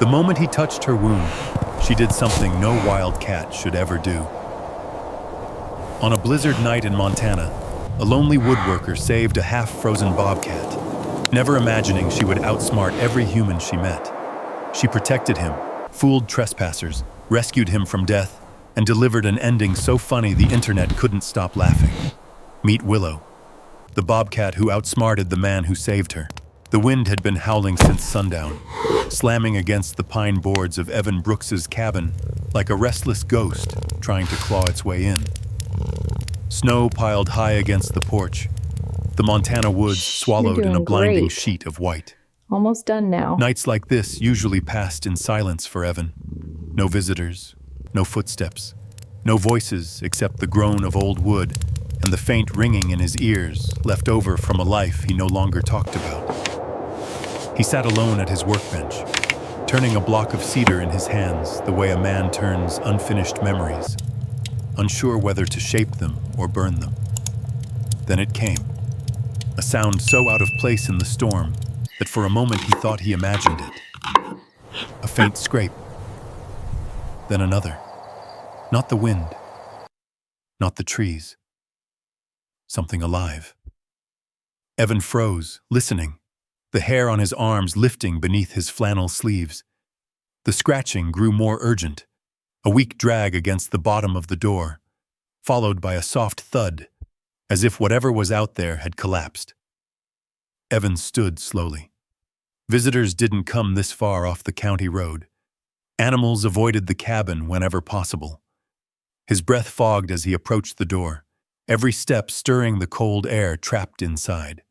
The moment he touched her wound, she did something no wild cat should ever do. On a blizzard night in Montana, a lonely woodworker saved a half-frozen bobcat, never imagining she would outsmart every human she met. She protected him, fooled trespassers, rescued him from death, and delivered an ending so funny the internet couldn't stop laughing. Meet Willow, the bobcat who outsmarted the man who saved her. The wind had been howling since sundown, slamming against the pine boards of Evan Brooks's cabin like a restless ghost trying to claw its way in. Snow piled high against the porch, the Montana woods swallowed in a blinding sheet of white. Almost done now. Nights like this usually passed in silence for Evan. No visitors, no footsteps, no voices except the groan of old wood and the faint ringing in his ears left over from a life he no longer talked about. He sat alone at his workbench, turning a block of cedar in his hands the way a man turns unfinished memories, unsure whether to shape them or burn them. Then it came, a sound so out of place in the storm that for a moment he thought he imagined it. A faint scrape, then another. Not the wind, not the trees. Something alive. Evan froze, listening, the hair on his arms lifting beneath his flannel sleeves. The scratching grew more urgent, a weak drag against the bottom of the door, followed by a soft thud, as if whatever was out there had collapsed. Evan stood slowly. Visitors didn't come this far off the county road. Animals avoided the cabin whenever possible. His breath fogged as he approached the door, every step stirring the cold air trapped inside.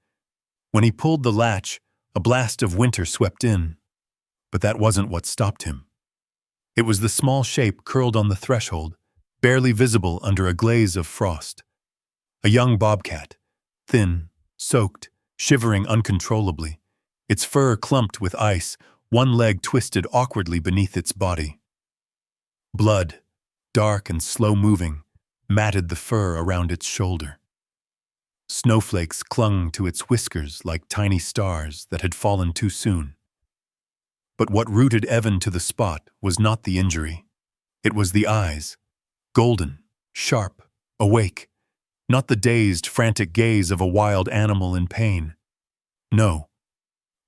When he pulled the latch, a blast of winter swept in. But that wasn't what stopped him. It was the small shape curled on the threshold, barely visible under a glaze of frost. A young bobcat, thin, soaked, shivering uncontrollably, its fur clumped with ice, one leg twisted awkwardly beneath its body. Blood, dark and slow-moving, matted the fur around its shoulder. Snowflakes clung to its whiskers like tiny stars that had fallen too soon. But what rooted Evan to the spot was not the injury. It was the eyes, golden, sharp, awake, not the dazed, frantic gaze of a wild animal in pain. No,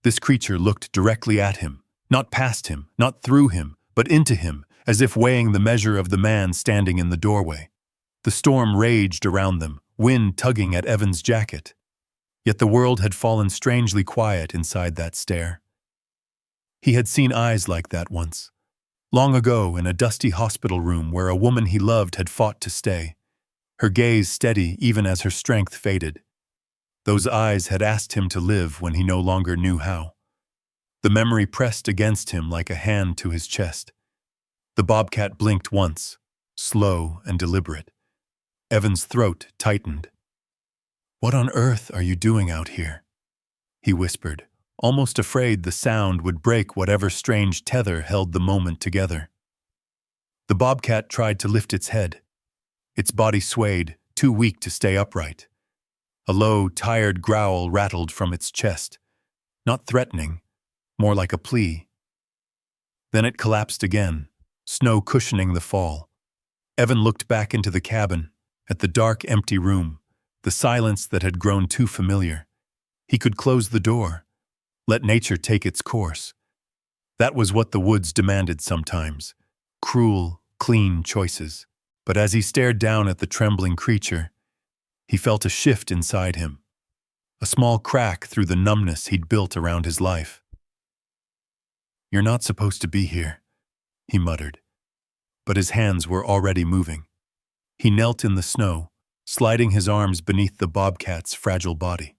this creature looked directly at him, not past him, not through him, but into him, as if weighing the measure of the man standing in the doorway. The storm raged around them, wind tugging at Evan's jacket. Yet the world had fallen strangely quiet inside that stare. He had seen eyes like that once, long ago in a dusty hospital room where a woman he loved had fought to stay, her gaze steady even as her strength faded. Those eyes had asked him to live when he no longer knew how. The memory pressed against him like a hand to his chest. The bobcat blinked once, slow and deliberate. Evan's throat tightened. "What on earth are you doing out here?" he whispered, almost afraid the sound would break whatever strange tether held the moment together. The bobcat tried to lift its head. Its body swayed, too weak to stay upright. A low, tired growl rattled from its chest, not threatening, more like a plea. Then it collapsed again, snow cushioning the fall. Evan looked back into the cabin, at the dark, empty room, the silence that had grown too familiar. He could close the door, let nature take its course. That was what the woods demanded sometimes, cruel, clean choices. But as he stared down at the trembling creature, he felt a shift inside him, a small crack through the numbness he'd built around his life. "You're not supposed to be here," he muttered, but his hands were already moving. He knelt in the snow, sliding his arms beneath the bobcat's fragile body.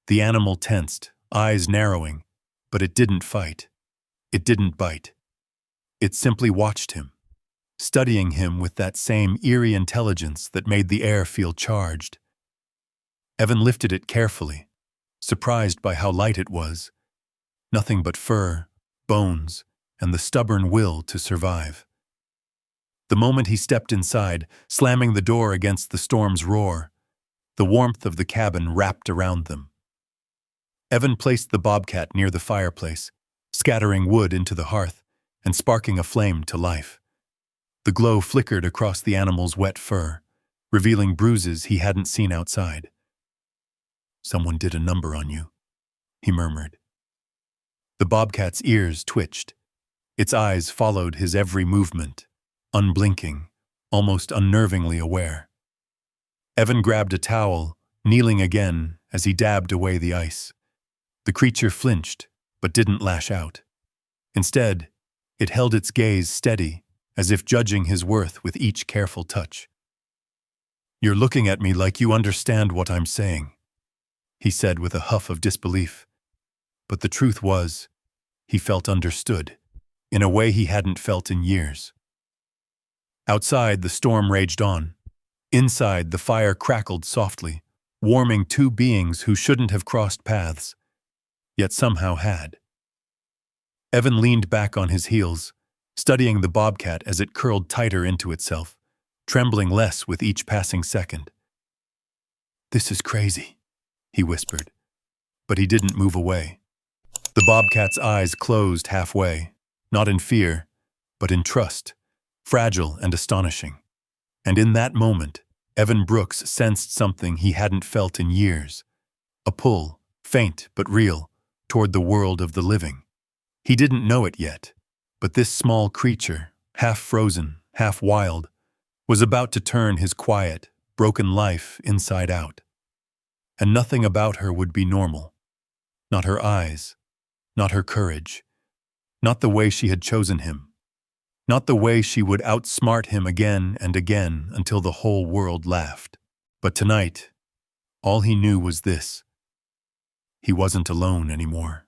The animal tensed, eyes narrowing, but it didn't fight. It didn't bite. It simply watched him, studying him with that same eerie intelligence that made the air feel charged. Evan lifted it carefully, surprised by how light it was. Nothing but fur, bones, and the stubborn will to survive. The moment he stepped inside, slamming the door against the storm's roar, the warmth of the cabin wrapped around them. Evan placed the bobcat near the fireplace, scattering wood into the hearth and sparking a flame to life. The glow flickered across the animal's wet fur, revealing bruises he hadn't seen outside. "Someone did a number on you," he murmured. The bobcat's ears twitched. Its eyes followed his every movement, unblinking, almost unnervingly aware. Evan grabbed a towel, kneeling again as he dabbed away the ice. The creature flinched, but didn't lash out. Instead, it held its gaze steady, as if judging his worth with each careful touch. "You're looking at me like you understand what I'm saying," he said with a huff of disbelief. But the truth was, he felt understood, in a way he hadn't felt in years. Outside, the storm raged on. Inside, the fire crackled softly, warming two beings who shouldn't have crossed paths, yet somehow had. Evan leaned back on his heels, studying the bobcat as it curled tighter into itself, trembling less with each passing second. "This is crazy," he whispered, but he didn't move away. The bobcat's eyes closed halfway, not in fear, but in trust, fragile and astonishing. And in that moment, Evan Brooks sensed something he hadn't felt in years, a pull, faint but real, toward the world of the living. He didn't know it yet, but this small creature, half frozen, half wild, was about to turn his quiet, broken life inside out. And nothing about her would be normal. Not her eyes, not her courage, not the way she had chosen him, not the way she would outsmart him again and again until the whole world laughed. But tonight, all he knew was this: he wasn't alone anymore.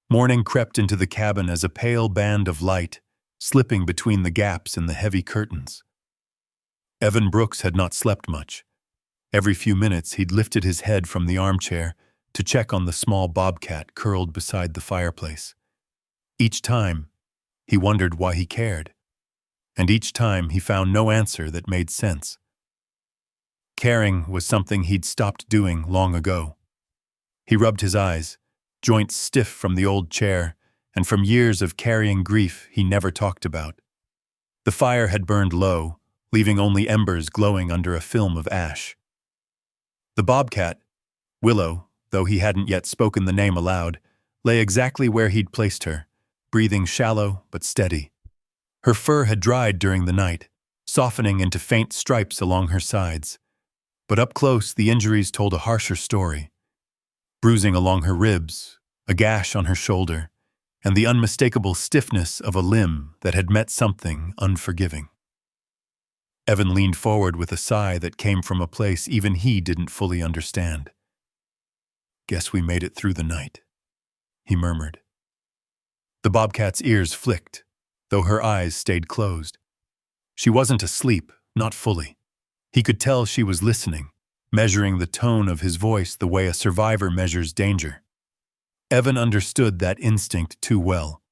Morning crept into the cabin as a pale band of light, slipping between the gaps in the heavy curtains. Evan Brooks had not slept much. Every few minutes he'd lifted his head from the armchair to check on the small bobcat curled beside the fireplace. Each time, he wondered why he cared, and each time he found no answer that made sense. Caring was something he'd stopped doing long ago. He rubbed his eyes, joints stiff from the old chair and from years of carrying grief he never talked about. The fire had burned low, leaving only embers glowing under a film of ash. The bobcat, Willow, though he hadn't yet spoken the name aloud, lay exactly where he'd placed her, breathing shallow but steady. Her fur had dried during the night, softening into faint stripes along her sides. But up close, the injuries told a harsher story. Bruising along her ribs, a gash on her shoulder, and the unmistakable stiffness of a limb that had met something unforgiving. Evan leaned forward with a sigh that came from a place even he didn't fully understand. "Guess we made it through the night," he murmured. The bobcat's ears flicked, though her eyes stayed closed. She wasn't asleep, not fully. He could tell she was listening, measuring the tone of his voice the way a survivor measures danger. Evan understood that instinct too well.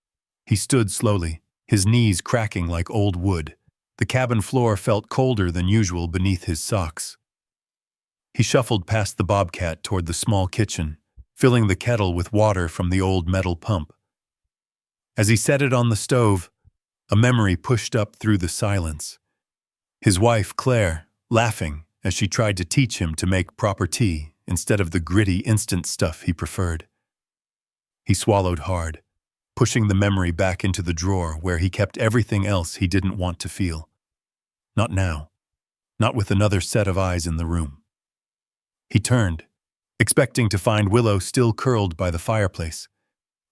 He stood slowly, his knees cracking like old wood. The cabin floor felt colder than usual beneath his socks. He shuffled past the bobcat toward the small kitchen, filling the kettle with water from the old metal pump. As he set it on the stove, a memory pushed up through the silence. His wife, Claire, laughing as she tried to teach him to make proper tea instead of the gritty instant stuff he preferred. He swallowed hard, pushing the memory back into the drawer where he kept everything else he didn't want to feel. Not now. Not with another set of eyes in the room. He turned, expecting to find Willow still curled by the fireplace,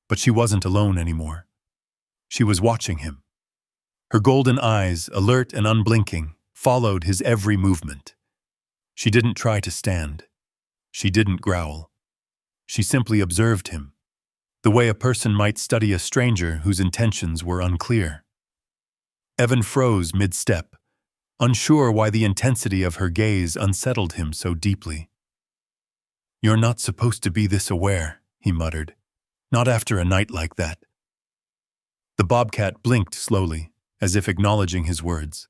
but she wasn't alone anymore. She was watching him. Her golden eyes, alert and unblinking, followed his every movement. She didn't try to stand. She didn't growl. She simply observed him, the way a person might study a stranger whose intentions were unclear. Evan froze mid-step, unsure why the intensity of her gaze unsettled him so deeply. "You're not supposed to be this aware," he muttered. "Not after a night like that." The bobcat blinked slowly, as if acknowledging his words.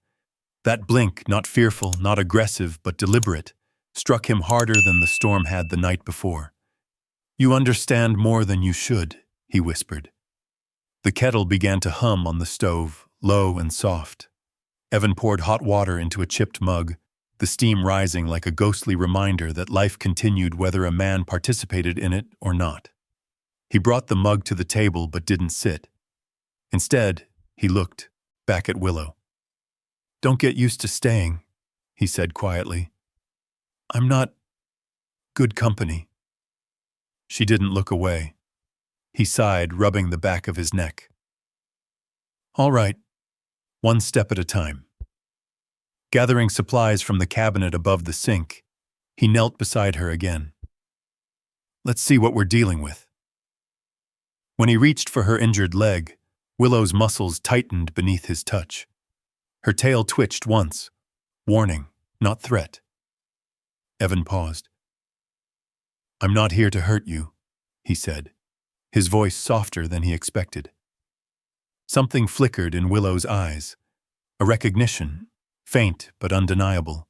That blink, not fearful, not aggressive, but deliberate, struck him harder than the storm had the night before. "You understand more than you should," he whispered. The kettle began to hum on the stove, low and soft. Evan poured hot water into a chipped mug, the steam rising like a ghostly reminder that life continued whether a man participated in it or not. He brought the mug to the table but didn't sit. Instead, he looked back at Willow. "Don't get used to staying," he said quietly. "I'm not good company." She didn't look away. He sighed, rubbing the back of his neck. "All right, one step at a time." Gathering supplies from the cabinet above the sink, he knelt beside her again. "Let's see what we're dealing with." When he reached for her injured leg, Willow's muscles tightened beneath his touch. Her tail twitched once, warning, not threat. Evan paused. "I'm not here to hurt you," he said, his voice softer than he expected. Something flickered in Willow's eyes, a recognition, faint but undeniable.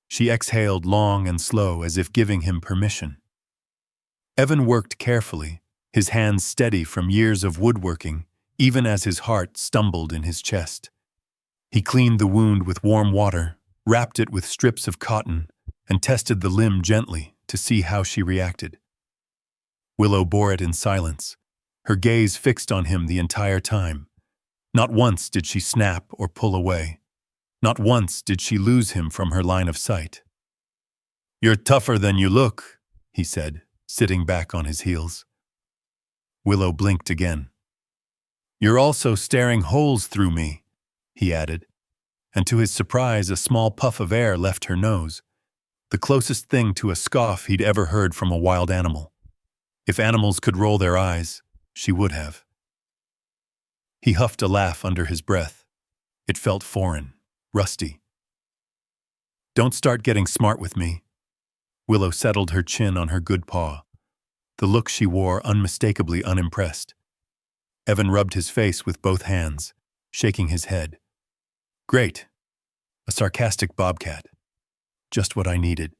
She exhaled long and slow as if giving him permission. Evan worked carefully, his hands steady from years of woodworking, even as his heart stumbled in his chest. He cleaned the wound with warm water, wrapped it with strips of cotton, and tested the limb gently to see how she reacted. Willow bore it in silence, her gaze fixed on him the entire time. Not once did she snap or pull away. Not once did she lose him from her line of sight. "You're tougher than you look," he said, sitting back on his heels. Willow blinked again. "You're also staring holes through me," he added, and to his surprise a small puff of air left her nose, the closest thing to a scoff he'd ever heard from a wild animal. If animals could roll their eyes, she would have. He huffed a laugh under his breath. It felt foreign, rusty. "Don't start getting smart with me." Willow settled her chin on her good paw, the look she wore unmistakably unimpressed. Evan rubbed his face with both hands, shaking his head. "Great. A sarcastic bobcat. Just what I needed."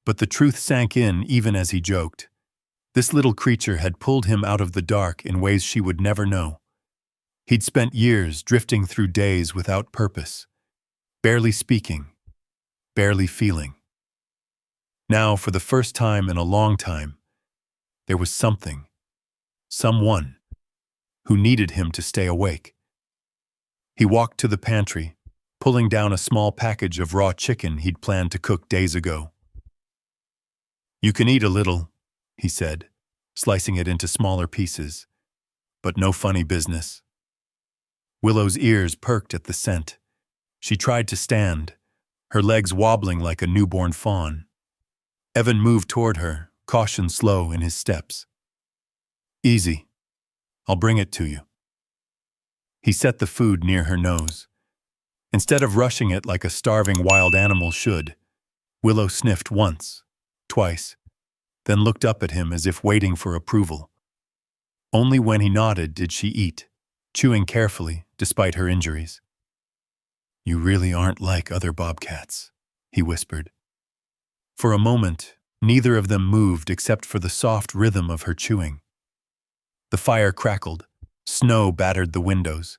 But the truth sank in even as he joked. This little creature had pulled him out of the dark in ways she would never know. He'd spent years drifting through days without purpose, barely speaking, barely feeling. Now, for the first time in a long time, there was something, someone, who needed him to stay awake. He walked to the pantry, pulling down a small package of raw chicken he'd planned to cook days ago. "You can eat a little," he said, slicing it into smaller pieces, "but no funny business." Willow's ears perked at the scent. She tried to stand, her legs wobbling like a newborn fawn. Evan moved toward her, caution slow in his steps. "Easy. I'll bring it to you." He set the food near her nose. Instead of rushing it like a starving wild animal should, Willow sniffed once, twice, then looked up at him as if waiting for approval. Only when he nodded did she eat, chewing carefully despite her injuries. "You really aren't like other bobcats," he whispered. For a moment, neither of them moved except for the soft rhythm of her chewing. The fire crackled, snow battered the windows.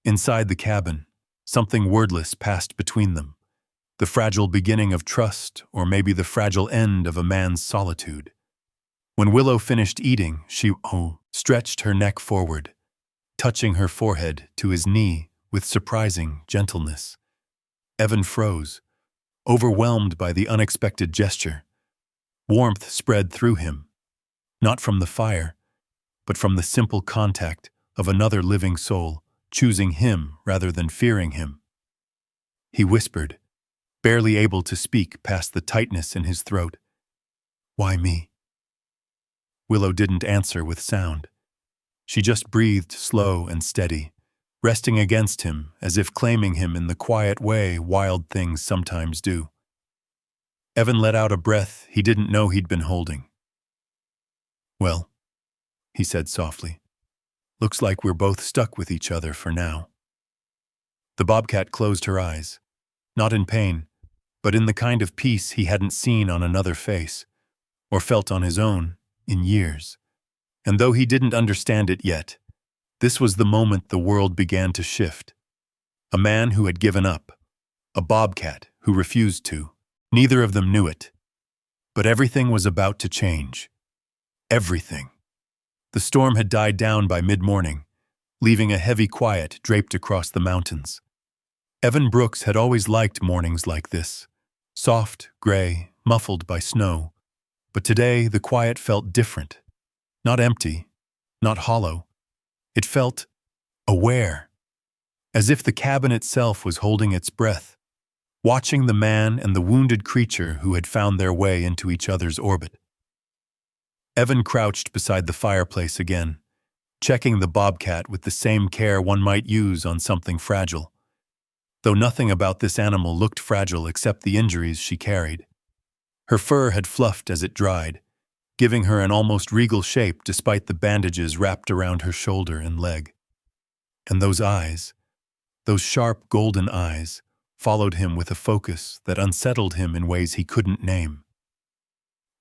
Inside the cabin, something wordless passed between them, the fragile beginning of trust or maybe the fragile end of a man's solitude. When Willow finished eating, she stretched her neck forward, touching her forehead to his knee with surprising gentleness. Evan froze, overwhelmed by the unexpected gesture. Warmth spread through him, not from the fire, but from the simple contact of another living soul choosing him rather than fearing him. He whispered, barely able to speak past the tightness in his throat. "Why me?" Willow didn't answer with sound. She just breathed slow and steady, resting against him as if claiming him in the quiet way wild things sometimes do. Evan let out a breath he didn't know he'd been holding. "Well," he said softly, "looks like we're both stuck with each other for now." The bobcat closed her eyes, not in pain, but in the kind of peace he hadn't seen on another face, or felt on his own, in years. And though he didn't understand it yet, this was the moment the world began to shift. A man who had given up, a bobcat who refused to. Neither of them knew it. But everything was about to change. Everything. The storm had died down by mid-morning, leaving a heavy quiet draped across the mountains. Evan Brooks had always liked mornings like this, soft, gray, muffled by snow. But today the quiet felt different. Not empty, not hollow. It felt aware, as if the cabin itself was holding its breath, watching the man and the wounded creature who had found their way into each other's orbit. Evan crouched beside the fireplace again, checking the bobcat with the same care one might use on something fragile. Though nothing about this animal looked fragile except the injuries she carried. Her fur had fluffed as it dried, giving her an almost regal shape despite the bandages wrapped around her shoulder and leg. And those eyes, those sharp golden eyes, followed him with a focus that unsettled him in ways he couldn't name.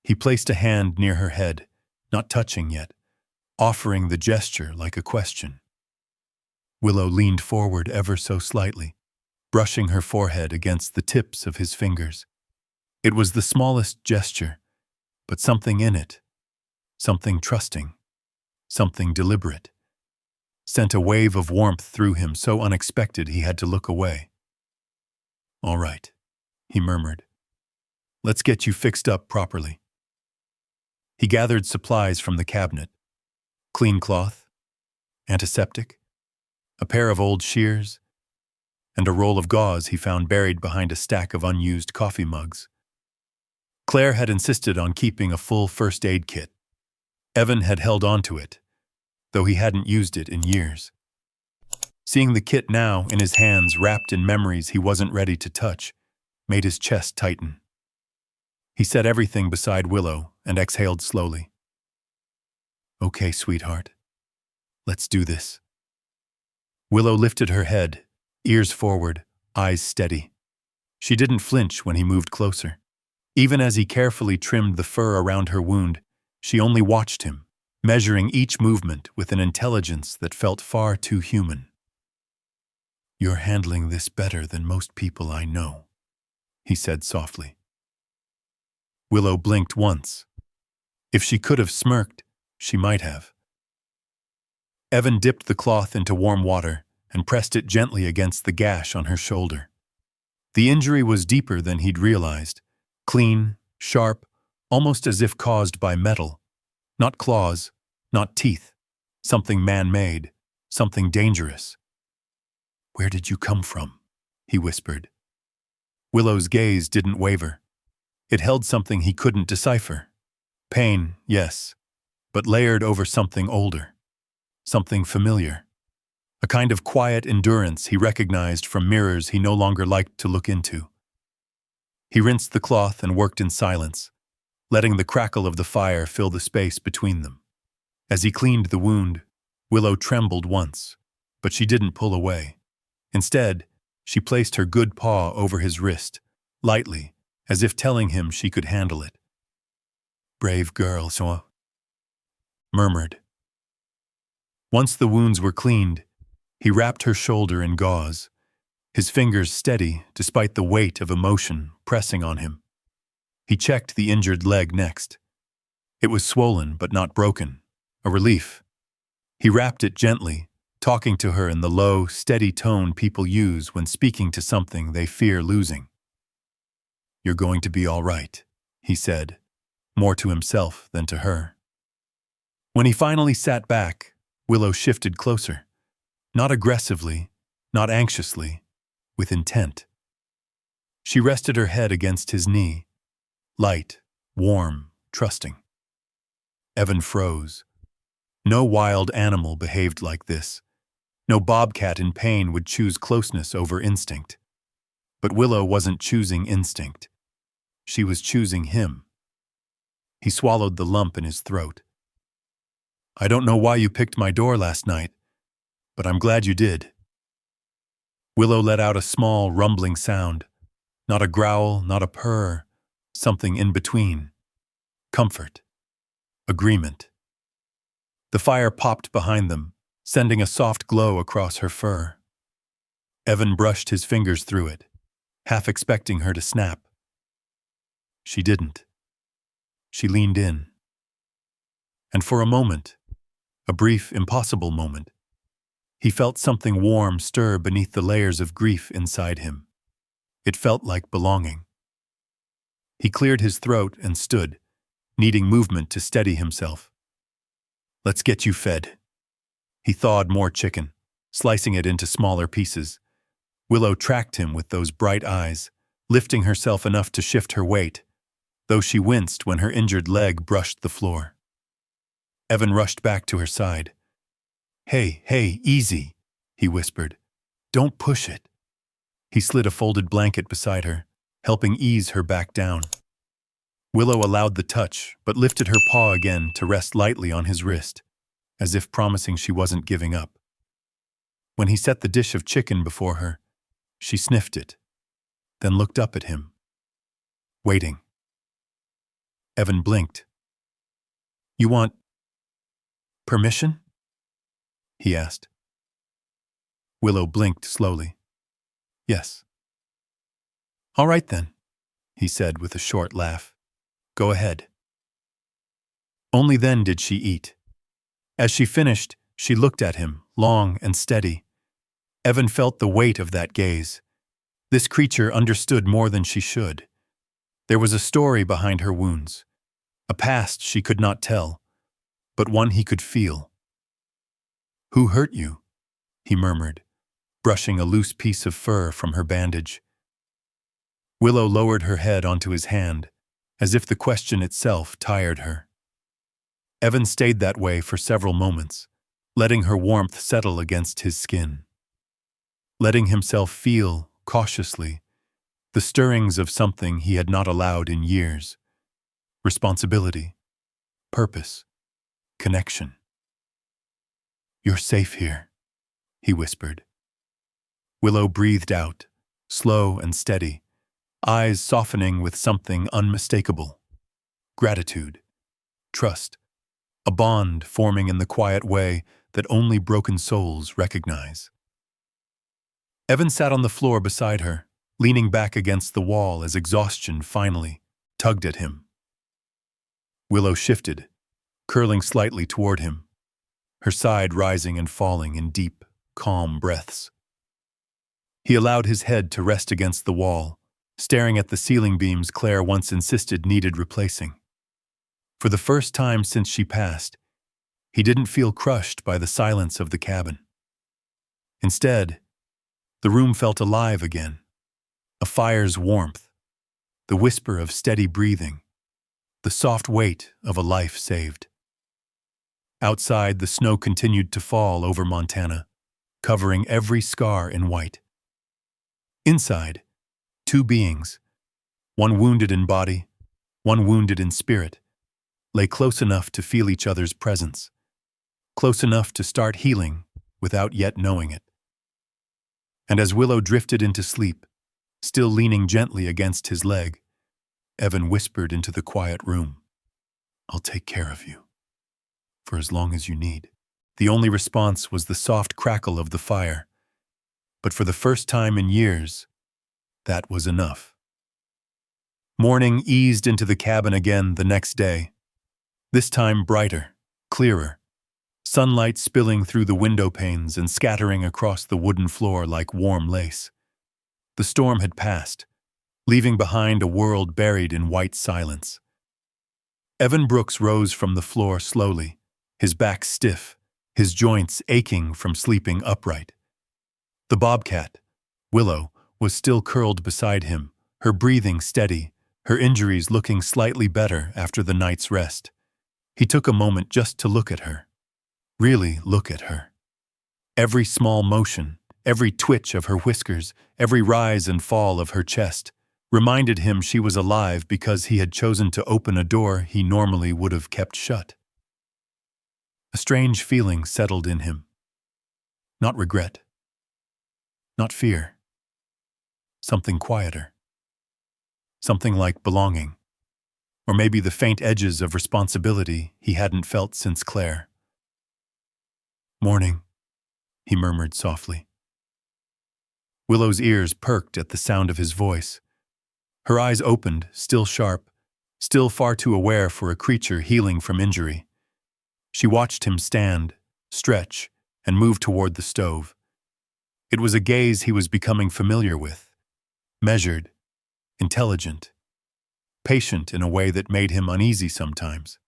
He placed a hand near her head, not touching yet, offering the gesture like a question. Willow leaned forward ever so slightly, brushing her forehead against the tips of his fingers. It was the smallest gesture, but something in it, something trusting, something deliberate, sent a wave of warmth through him so unexpected he had to look away. "All right," he murmured. "Let's get you fixed up properly." He gathered supplies from the cabinet. Clean cloth, antiseptic, a pair of old shears, and a roll of gauze he found buried behind a stack of unused coffee mugs. Claire had insisted on keeping a full first aid kit. Evan had held on to it, though he hadn't used it in years. Seeing the kit now in his hands wrapped in memories he wasn't ready to touch made his chest tighten. He set everything beside Willow and exhaled slowly. "Okay, sweetheart. Let's do this." Willow lifted her head, ears forward, eyes steady. She didn't flinch when he moved closer. Even as he carefully trimmed the fur around her wound, she only watched him, measuring each movement with an intelligence that felt far too human. "You're handling this better than most people I know," he said softly. Willow blinked once. If she could have smirked, she might have. Evan dipped the cloth into warm water and pressed it gently against the gash on her shoulder. The injury was deeper than he'd realized. Clean, sharp, almost as if caused by metal. Not claws, not teeth. Something man-made, something dangerous. "Where did you come from?" he whispered. Willow's gaze didn't waver. It held something he couldn't decipher. Pain, yes, but layered over something older. Something familiar. A kind of quiet endurance he recognized from mirrors he no longer liked to look into. He rinsed the cloth and worked in silence, letting the crackle of the fire fill the space between them. As he cleaned the wound, Willow trembled once, but she didn't pull away. Instead, she placed her good paw over his wrist, lightly, as if telling him she could handle it. "Brave girl, so," murmured. Once the wounds were cleaned, he wrapped her shoulder in gauze, his fingers steady despite the weight of emotion pressing on him. He checked the injured leg next. It was swollen but not broken, a relief. He wrapped it gently, talking to her in the low, steady tone people use when speaking to something they fear losing. "You're going to be all right," he said, more to himself than to her. When he finally sat back, Willow shifted closer. Not aggressively, not anxiously, with intent. She rested her head against his knee, light, warm, trusting. Evan froze. No wild animal behaved like this. No bobcat in pain would choose closeness over instinct. But Willow wasn't choosing instinct. She was choosing him. He swallowed the lump in his throat. "I don't know why you picked my door last night, but I'm glad you did." Willow let out a small, rumbling sound. Not a growl, not a purr, something in between. Comfort. Agreement. The fire popped behind them, sending a soft glow across her fur. Evan brushed his fingers through it, half expecting her to snap. She didn't. She leaned in. And for a moment, a brief, impossible moment, he felt something warm stir beneath the layers of grief inside him. It felt like belonging. He cleared his throat and stood, needing movement to steady himself. "Let's get you fed." He thawed more chicken, slicing it into smaller pieces. Willow tracked him with those bright eyes, lifting herself enough to shift her weight, though she winced when her injured leg brushed the floor. Evan rushed back to her side. Hey, easy," he whispered. "Don't push it." He slid a folded blanket beside her, helping ease her back down. Willow allowed the touch, but lifted her paw again to rest lightly on his wrist, as if promising she wasn't giving up. When he set the dish of chicken before her, she sniffed it, then looked up at him, waiting. Evan blinked. "You want permission?" he asked. Willow blinked slowly. "Yes." "All right then," he said with a short laugh. "Go ahead." Only then did she eat. As she finished, she looked at him, long and steady. Evan felt the weight of that gaze. This creature understood more than she should. There was a story behind her wounds, a past she could not tell, but one he could feel. "Who hurt you?" he murmured, brushing a loose piece of fur from her bandage. Willow lowered her head onto his hand, as if the question itself tired her. Evan stayed that way for several moments, letting her warmth settle against his skin. Letting himself feel, cautiously, the stirrings of something he had not allowed in years. Responsibility, purpose, connection. "You're safe here," he whispered. Willow breathed out, slow and steady, eyes softening with something unmistakable. Gratitude, trust, a bond forming in the quiet way that only broken souls recognize. Evan sat on the floor beside her, leaning back against the wall as exhaustion finally tugged at him. Willow shifted, curling slightly toward him, her side rising and falling in deep, calm breaths. He allowed his head to rest against the wall, staring at the ceiling beams Claire once insisted needed replacing. For the first time since she passed, he didn't feel crushed by the silence of the cabin. Instead, the room felt alive again, a fire's warmth, the whisper of steady breathing, the soft weight of a life saved. Outside, the snow continued to fall over Montana, covering every scar in white. Inside, two beings, one wounded in body, one wounded in spirit, lay close enough to feel each other's presence, close enough to start healing without yet knowing it. And as Willow drifted into sleep, still leaning gently against his leg, Evan whispered into the quiet room, "I'll take care of you, for as long as you need." The only response was the soft crackle of the fire, but for the first time in years, that was enough. Morning eased into the cabin again the next day, this time brighter, clearer, sunlight spilling through the window panes and scattering across the wooden floor like warm lace. The storm had passed, leaving behind a world buried in white silence. Evan Brooks rose from the floor slowly, his back stiff, his joints aching from sleeping upright. The bobcat, Willow, was still curled beside him, her breathing steady, her injuries looking slightly better after the night's rest. He took a moment just to look at her. Really look at her. Every small motion, every twitch of her whiskers, every rise and fall of her chest, reminded him she was alive because he had chosen to open a door he normally would have kept shut. A strange feeling settled in him. Not regret. Not fear. Something quieter. Something like belonging. Or maybe the faint edges of responsibility he hadn't felt since Claire. "Morning," he murmured softly. Willow's ears perked at the sound of his voice. Her eyes opened, still sharp, still far too aware for a creature healing from injury. She watched him stand, stretch, and move toward the stove. It was a gaze he was becoming familiar with, measured, intelligent, patient in a way that made him uneasy sometimes.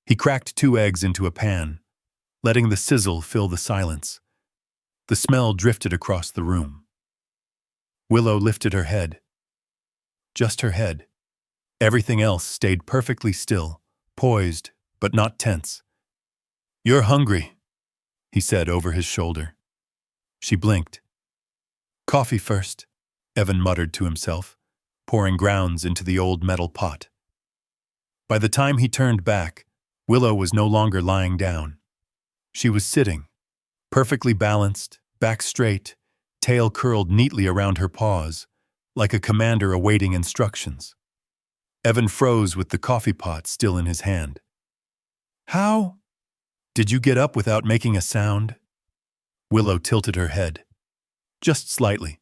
He cracked 2 eggs into a pan, letting the sizzle fill the silence. The smell drifted across the room. Willow lifted her head. Just her head. Everything else stayed perfectly still, poised, but not tense. "You're hungry," he said over his shoulder. She blinked. "Coffee first," Evan muttered to himself, pouring grounds into the old metal pot. By the time he turned back, Willow was no longer lying down. She was sitting, perfectly balanced, back straight, tail curled neatly around her paws, like a commander awaiting instructions. Evan froze with the coffee pot still in his hand. "How? Did you get up without making a sound?" Willow tilted her head. Just slightly.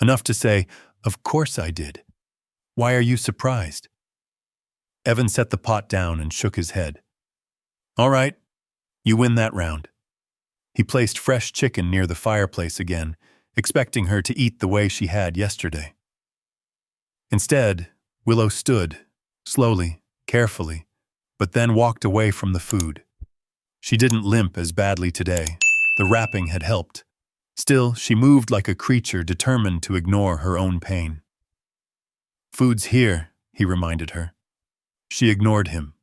Enough to say, "Of course I did. Why are you surprised?" Evan set the pot down and shook his head. "All right, you win that round." He placed fresh chicken near the fireplace again, expecting her to eat the way she had yesterday. Instead, Willow stood, slowly, carefully, but then walked away from the food. She didn't limp as badly today. The wrapping had helped. Still, she moved like a creature determined to ignore her own pain. "Food's here," he reminded her. She ignored him.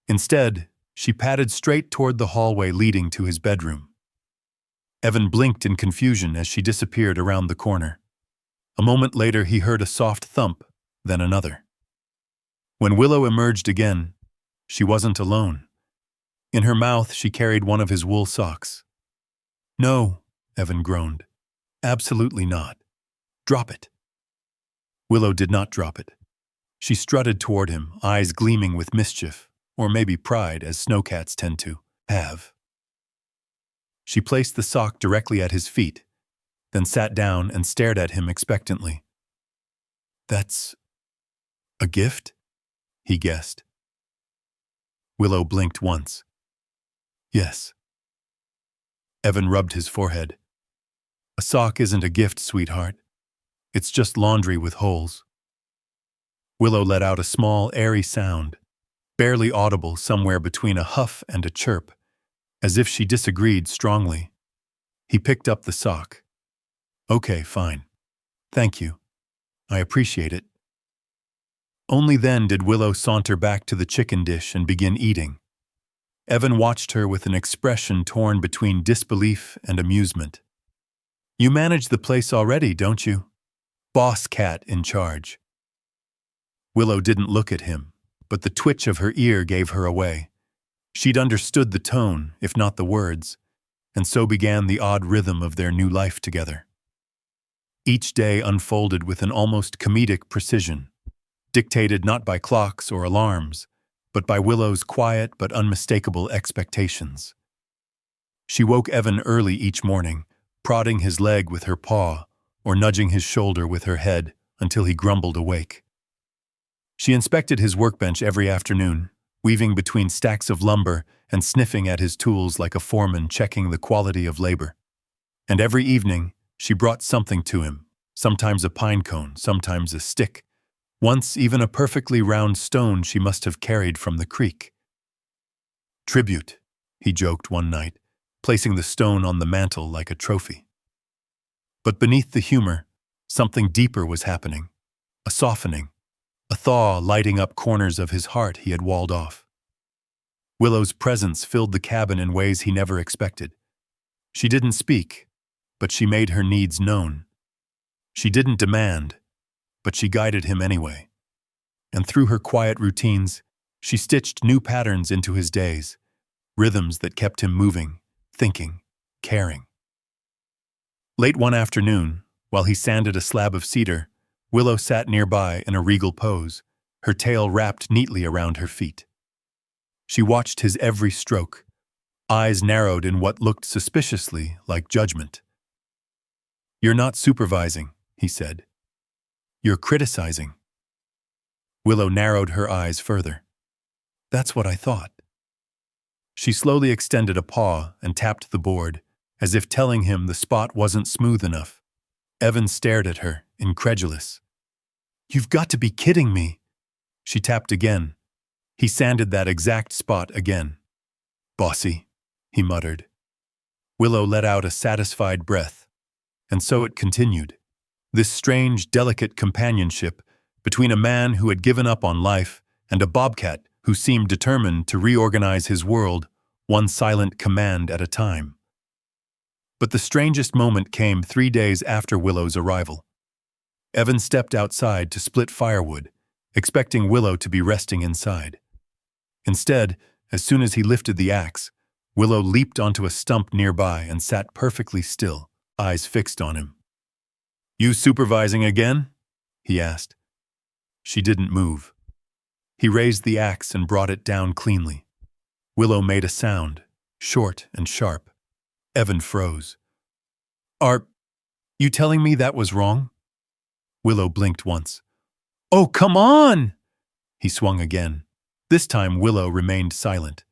Instead, she padded straight toward the hallway leading to his bedroom. Evan blinked in confusion as she disappeared around the corner. A moment later, he heard a soft thump, then another. When Willow emerged again, she wasn't alone. In her mouth, she carried one of his wool socks. "No," Evan groaned. "Absolutely not. Drop it." Willow did not drop it. She strutted toward him, eyes gleaming with mischief, or maybe pride, as snowcats tend to have. She placed the sock directly at his feet, then sat down and stared at him expectantly. "That's a gift?" he guessed. Willow blinked once. "Yes." Evan rubbed his forehead. "A sock isn't a gift, sweetheart. It's just laundry with holes." Willow let out a small, airy sound, barely audible somewhere between a huff and a chirp, as if she disagreed strongly. He picked up the sock. "Okay, fine. Thank you. I appreciate it." Only then did Willow saunter back to the chicken dish and begin eating. Evan watched her with an expression torn between disbelief and amusement. "You manage the place already, don't you? Boss cat in charge." Willow didn't look at him, but the twitch of her ear gave her away. She'd understood the tone, if not the words, and so began the odd rhythm of their new life together. Each day unfolded with an almost comedic precision, dictated not by clocks or alarms, but by Willow's quiet but unmistakable expectations. She woke Evan early each morning, prodding his leg with her paw or nudging his shoulder with her head until he grumbled awake. She inspected his workbench every afternoon, weaving between stacks of lumber and sniffing at his tools like a foreman checking the quality of labor. And every evening, she brought something to him, sometimes a pine cone, sometimes a stick, once even a perfectly round stone she must have carried from the creek. "Tribute," he joked one night, placing the stone on the mantel like a trophy. But beneath the humor, something deeper was happening, a softening, a thaw lighting up corners of his heart he had walled off. Willow's presence filled the cabin in ways he never expected. She didn't speak, but she made her needs known. She didn't demand, but she guided him anyway. And through her quiet routines, she stitched new patterns into his days, rhythms that kept him moving, thinking, caring. Late one afternoon, while he sanded a slab of cedar, Willow sat nearby in a regal pose, her tail wrapped neatly around her feet. She watched his every stroke, eyes narrowed in what looked suspiciously like judgment. "You're not supervising," he said. "You're criticizing." Willow narrowed her eyes further. "That's what I thought." She slowly extended a paw and tapped the board, as if telling him the spot wasn't smooth enough. Evan stared at her, incredulous. "You've got to be kidding me." She tapped again. He sanded that exact spot again. "Bossy," he muttered. Willow let out a satisfied breath. And so it continued. This strange, delicate companionship between a man who had given up on life and a bobcat who seemed determined to reorganize his world, one silent command at a time. But the strangest moment came 3 days after Willow's arrival. Evan stepped outside to split firewood, expecting Willow to be resting inside. Instead, as soon as he lifted the axe, Willow leaped onto a stump nearby and sat perfectly still, eyes fixed on him. "You supervising again?" he asked. She didn't move. He raised the axe and brought it down cleanly. Willow made a sound, short and sharp. Evan froze. "Are you telling me that was wrong?" Willow blinked once. "Oh, come on!" He swung again. This time Willow remained silent.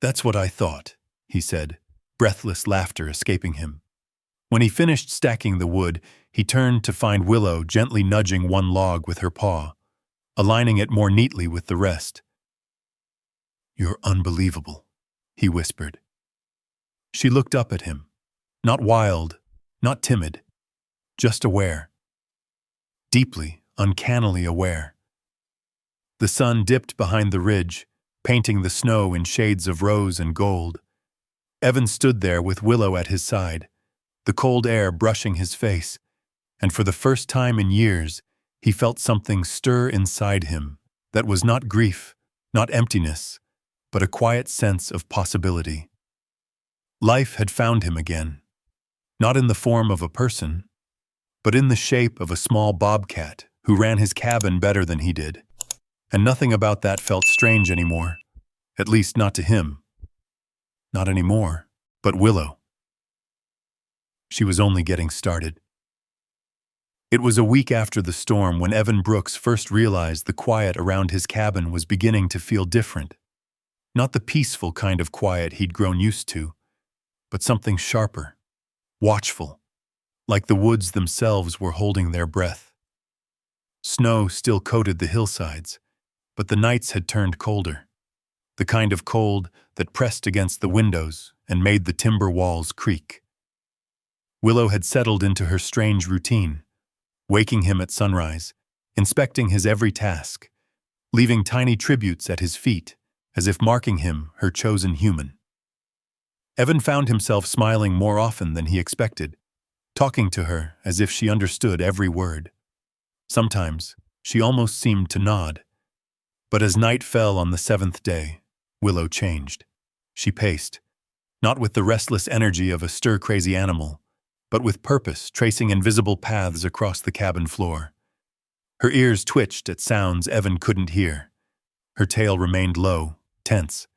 "That's what I thought," he said, breathless laughter escaping him. When he finished stacking the wood, he turned to find Willow gently nudging one log with her paw, aligning it more neatly with the rest. "You're unbelievable," he whispered. She looked up at him, not wild, not timid, just aware. Deeply, uncannily aware. The sun dipped behind the ridge, painting the snow in shades of rose and gold. Evan stood there with Willow at his side, the cold air brushing his face, and for the first time in years, he felt something stir inside him that was not grief, not emptiness, but a quiet sense of possibility. Life had found him again, not in the form of a person, but in the shape of a small bobcat who ran his cabin better than he did. And nothing about that felt strange anymore, at least not to him. Not anymore, but Willow. She was only getting started. It was a week after the storm when Evan Brooks first realized the quiet around his cabin was beginning to feel different. Not the peaceful kind of quiet he'd grown used to, but something sharper, watchful, like the woods themselves were holding their breath. Snow still coated the hillsides, but the nights had turned colder, the kind of cold that pressed against the windows and made the timber walls creak. Willow had settled into her strange routine, waking him at sunrise, inspecting his every task, leaving tiny tributes at his feet, as if marking him her chosen human. Evan found himself smiling more often than he expected, talking to her as if she understood every word. Sometimes, she almost seemed to nod. But as night fell on the 7th day, Willow changed. She paced, not with the restless energy of a stir-crazy animal, but with purpose, tracing invisible paths across the cabin floor. Her ears twitched at sounds Evan couldn't hear. Her tail remained low, tense.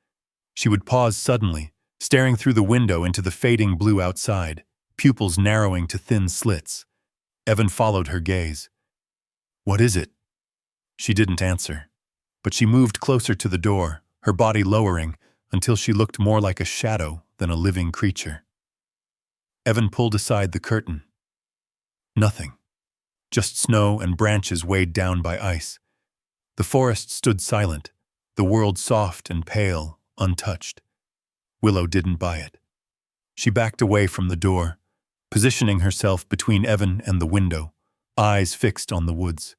She would pause suddenly, staring through the window into the fading blue outside, pupils narrowing to thin slits. Evan followed her gaze. "What is it?" She didn't answer, but she moved closer to the door, her body lowering until she looked more like a shadow than a living creature. Evan pulled aside the curtain. Nothing. Just snow and branches weighed down by ice. The forest stood silent, the world soft and pale, untouched. Willow didn't buy it. She backed away from the door, positioning herself between Evan and the window, eyes fixed on the woods.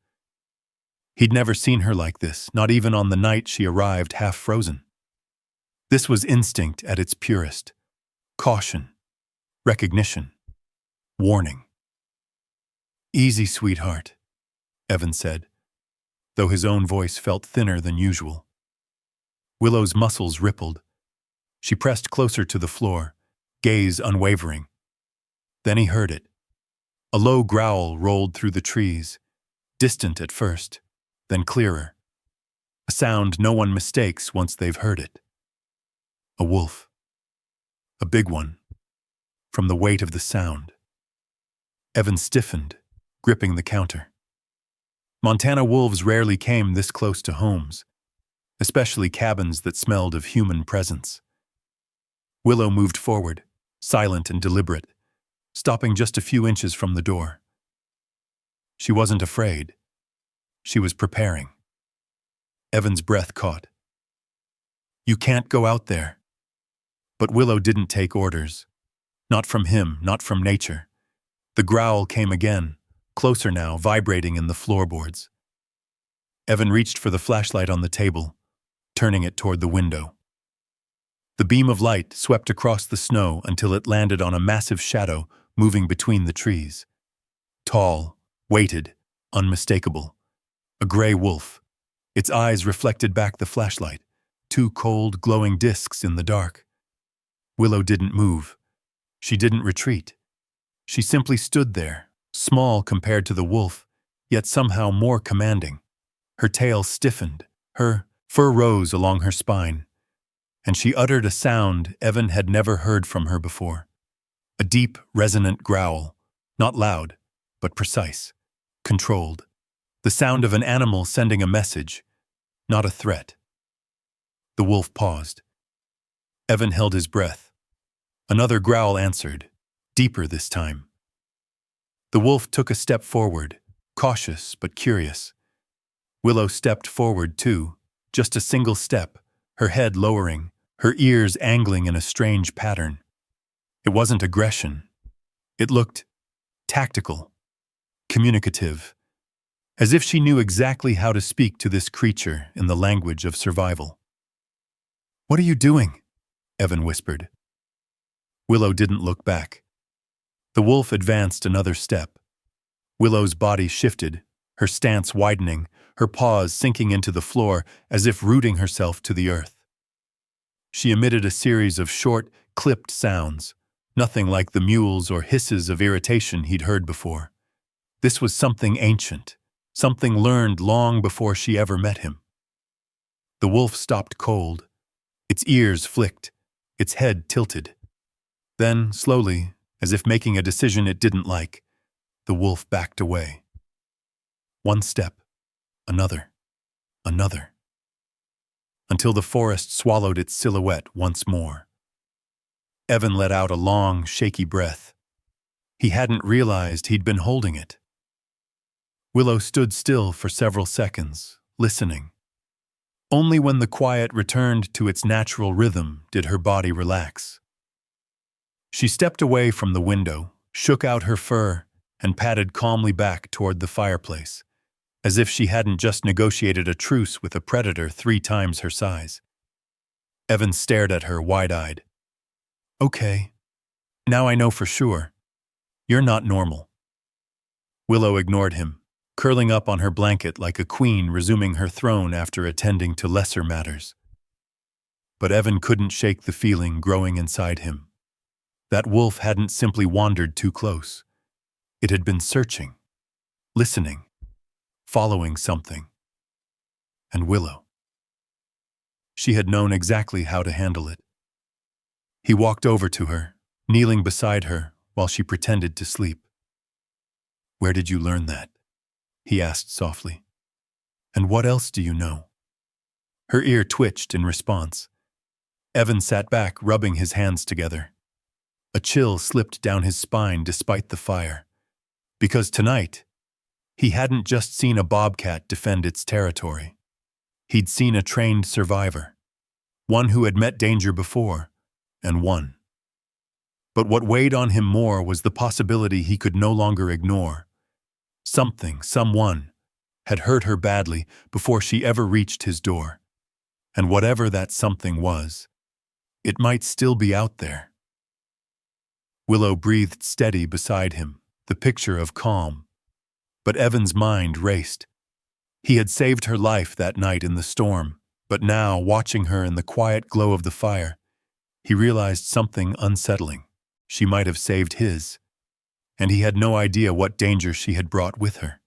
He'd never seen her like this, not even on the night she arrived half frozen. This was instinct at its purest. Caution. Recognition. Warning. "Easy, sweetheart," Evan said, though his own voice felt thinner than usual. Willow's muscles rippled. She pressed closer to the floor, gaze unwavering. Then he heard it. A low growl rolled through the trees, distant at first, then clearer. A sound no one mistakes once they've heard it. A wolf. a big one, from the weight of the sound. Evan stiffened, gripping the counter. Montana wolves rarely came this close to homes, especially cabins that smelled of human presence. Willow moved forward, silent and deliberate, stopping just a few inches from the door. She wasn't afraid. She was preparing. Evan's breath caught. "You can't go out there." But Willow didn't take orders. Not from him, not from nature. The growl came again, closer now, vibrating in the floorboards. Evan reached for the flashlight on the table, turning it toward the window. The beam of light swept across the snow until it landed on a massive shadow moving between the trees. Tall, weighted, unmistakable. A gray wolf. Its eyes reflected back the flashlight, two cold, glowing discs in the dark. Willow didn't move. She didn't retreat. She simply stood there, small compared to the wolf, yet somehow more commanding. Her tail stiffened, her fur rose along her spine, and she uttered a sound Evan had never heard from her before. A deep, resonant growl, not loud, but precise, controlled. The sound of an animal sending a message, not a threat. The wolf paused. Evan held his breath. Another growl answered, deeper this time. The wolf took a step forward, cautious but curious. Willow stepped forward too, just a single step, her head lowering, her ears angling in a strange pattern. It wasn't aggression. It looked tactical, communicative, as if she knew exactly how to speak to this creature in the language of survival. "What are you doing?" Evan whispered. Willow didn't look back. The wolf advanced another step. Willow's body shifted, her stance widening, her paws sinking into the floor as if rooting herself to the earth. She emitted a series of short, clipped sounds, nothing like the mewls or hisses of irritation he'd heard before. This was something ancient, something learned long before she ever met him. The wolf stopped cold. Its ears flicked, its head tilted. Then, slowly, as if making a decision it didn't like, the wolf backed away. One step, another, another, until the forest swallowed its silhouette once more. Evan let out a long, shaky breath. He hadn't realized he'd been holding it. Willow stood still for several seconds, listening. Only when the quiet returned to its natural rhythm did her body relax. She stepped away from the window, shook out her fur, and padded calmly back toward the fireplace, as if she hadn't just negotiated a truce with a predator 3 times her size. Evan stared at her wide-eyed. "Okay, now I know for sure. You're not normal." Willow ignored him, curling up on her blanket like a queen resuming her throne after attending to lesser matters. But Evan couldn't shake the feeling growing inside him. That wolf hadn't simply wandered too close. It had been searching, listening, following something. And Willow. She had known exactly how to handle it. He walked over to her, kneeling beside her while she pretended to sleep. "Where did you learn that?" he asked softly. "And what else do you know?" Her ear twitched in response. Evan sat back, rubbing his hands together. A chill slipped down his spine despite the fire. Because tonight, he hadn't just seen a bobcat defend its territory. He'd seen a trained survivor, one who had met danger before, and won. But what weighed on him more was the possibility he could no longer ignore. Something, someone, had hurt her badly before she ever reached his door. And whatever that something was, it might still be out there. Willow breathed steady beside him, the picture of calm. But Evan's mind raced. He had saved her life that night in the storm, but now, watching her in the quiet glow of the fire, he realized something unsettling. She might have saved his, and he had no idea what danger she had brought with her.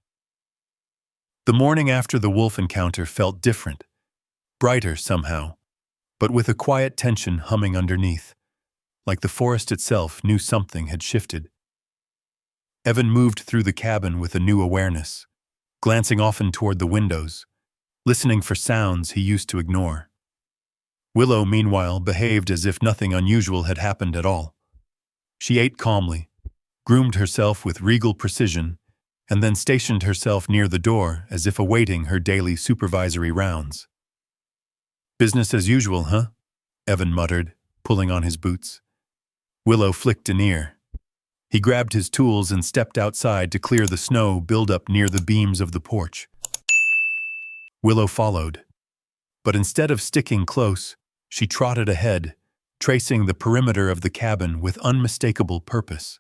The morning after the wolf encounter felt different, brighter somehow, but with a quiet tension humming underneath. like the forest itself knew something had shifted. Evan moved through the cabin with a new awareness, glancing often toward the windows, listening for sounds he used to ignore. Willow, meanwhile, behaved as if nothing unusual had happened at all. She ate calmly, groomed herself with regal precision, and then stationed herself near the door as if awaiting her daily supervisory rounds. "Business as usual, huh?" Evan muttered, pulling on his boots. Willow flicked an ear. He grabbed his tools and stepped outside to clear the snow buildup near the beams of the porch. Willow followed, but instead of sticking close, she trotted ahead, tracing the perimeter of the cabin with unmistakable purpose.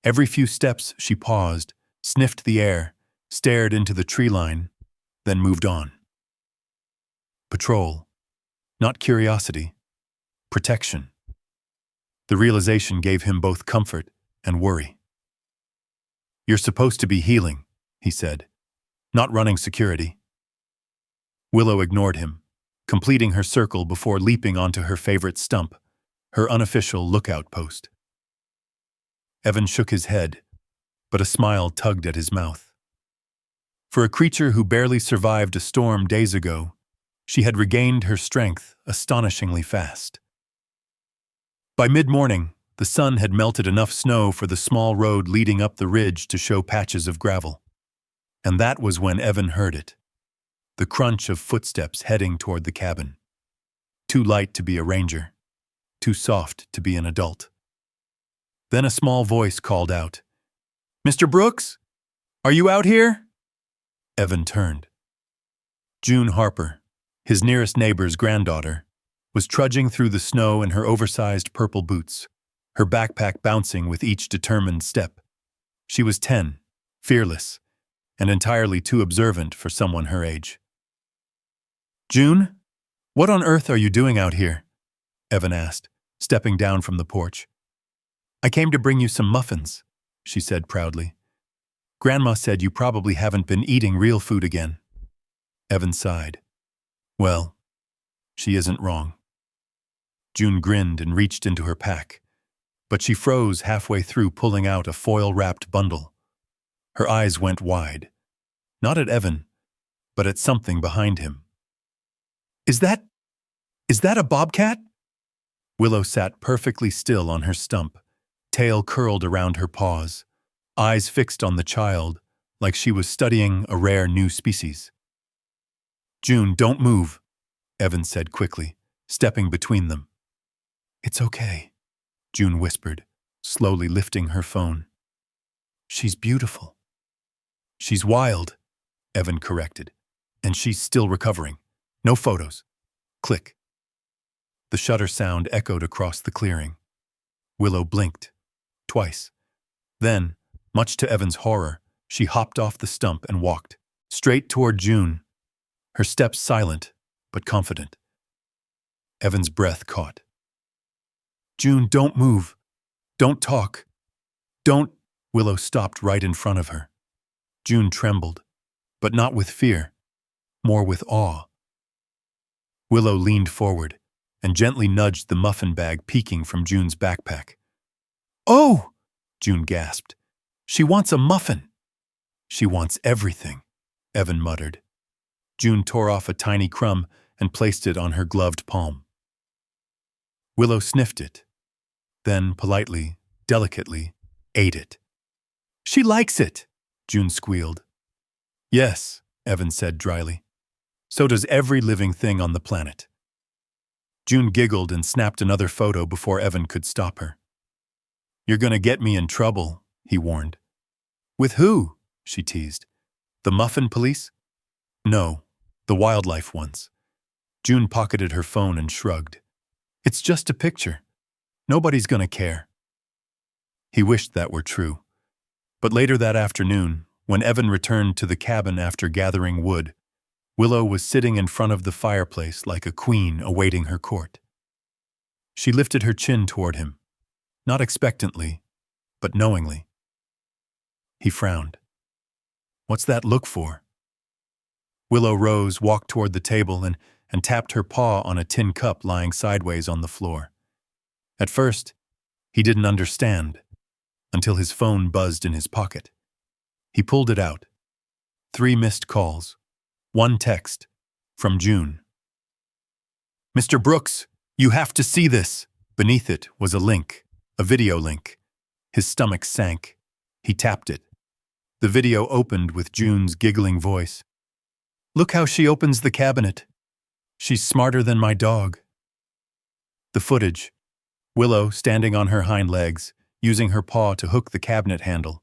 Every few steps she paused, sniffed the air, stared into the tree line, then moved on. Patrol. Not curiosity. Protection. The realization gave him both comfort and worry. "You're supposed to be healing," he said, "not running security." Willow ignored him, completing her circle before leaping onto her favorite stump, her unofficial lookout post. Evan shook his head, but a smile tugged at his mouth. For a creature who barely survived a storm days ago, she had regained her strength astonishingly fast. By mid-morning, the sun had melted enough snow for the small road leading up the ridge to show patches of gravel. And that was when Evan heard it. The crunch of footsteps heading toward the cabin. Too light to be a ranger. Too soft to be an adult. Then a small voice called out, "Mr. Brooks? Are you out here?" Evan turned. June Harper, his nearest neighbor's granddaughter, was trudging through the snow in her oversized purple boots, her backpack bouncing with each determined step. She was 10, fearless, and entirely too observant for someone her age. "June, what on earth are you doing out here?" Evan asked, stepping down from the porch. "I came to bring you some muffins," she said proudly. "Grandma said you probably haven't been eating real food again." Evan sighed. Well, she isn't wrong. June grinned and reached into her pack, but she froze halfway through pulling out a foil-wrapped bundle. Her eyes went wide, not at Evan, but at something behind him. Is that a bobcat?" Willow sat perfectly still on her stump, tail curled around her paws, eyes fixed on the child like she was studying a rare new species. "June, don't move," Evan said quickly, stepping between them. "It's okay," June whispered, slowly lifting her phone. "She's beautiful." "She's wild," Evan corrected, "and she's still recovering. No photos." Click. The shutter sound echoed across the clearing. Willow blinked, twice. Then, much to Evan's horror, she hopped off the stump and walked, straight toward June, her steps silent but confident. Evan's breath caught. "June, don't move. Don't talk. Don't—" Willow stopped right in front of her. June trembled, but not with fear, more with awe. Willow leaned forward and gently nudged the muffin bag peeking from June's backpack. "Oh!" June gasped. "She wants a muffin." "She wants everything," Evan muttered. June tore off a tiny crumb and placed it on her gloved palm. Willow sniffed it, then politely, delicately, ate it. "She likes it," June squealed. "Yes," Evan said dryly. "So does every living thing on the planet." June giggled and snapped another photo before Evan could stop her. "You're gonna get me in trouble," he warned. "With who?" she teased. "The muffin police?" "No, the wildlife ones." June pocketed her phone and shrugged. "It's just a picture. Nobody's gonna care." He wished that were true. But later that afternoon, when Evan returned to the cabin after gathering wood, Willow was sitting in front of the fireplace like a queen awaiting her court. She lifted her chin toward him, not expectantly, but knowingly. He frowned. "What's that look for?" Willow rose, walked toward the table, and tapped her paw on a tin cup lying sideways on the floor. At first, he didn't understand, until his phone buzzed in his pocket. He pulled it out. 3 missed calls. 1 text. From June. "Mr. Brooks, you have to see this." Beneath it was a link, a video link. His stomach sank. He tapped it. The video opened with June's giggling voice. "Look how she opens the cabinet. She's smarter than my dog." The footage. Willow standing on her hind legs, using her paw to hook the cabinet handle,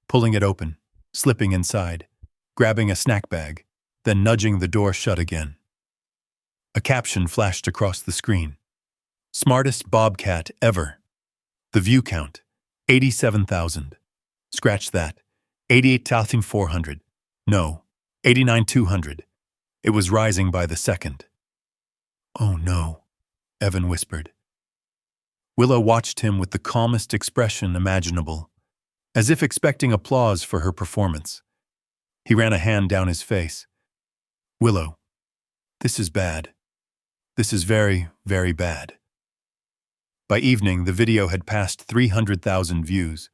pulling it open, slipping inside, grabbing a snack bag, then nudging the door shut again. A caption flashed across the screen. "Smartest bobcat ever." The view count, 87,000. Scratch that. 88,400. No, 89,200. It was rising by the second. "Oh no," Evan whispered. Willow watched him with the calmest expression imaginable, as if expecting applause for her performance. He ran a hand down his face. "Willow, this is bad. This is very, very bad." By evening, the video had passed 300,000 views.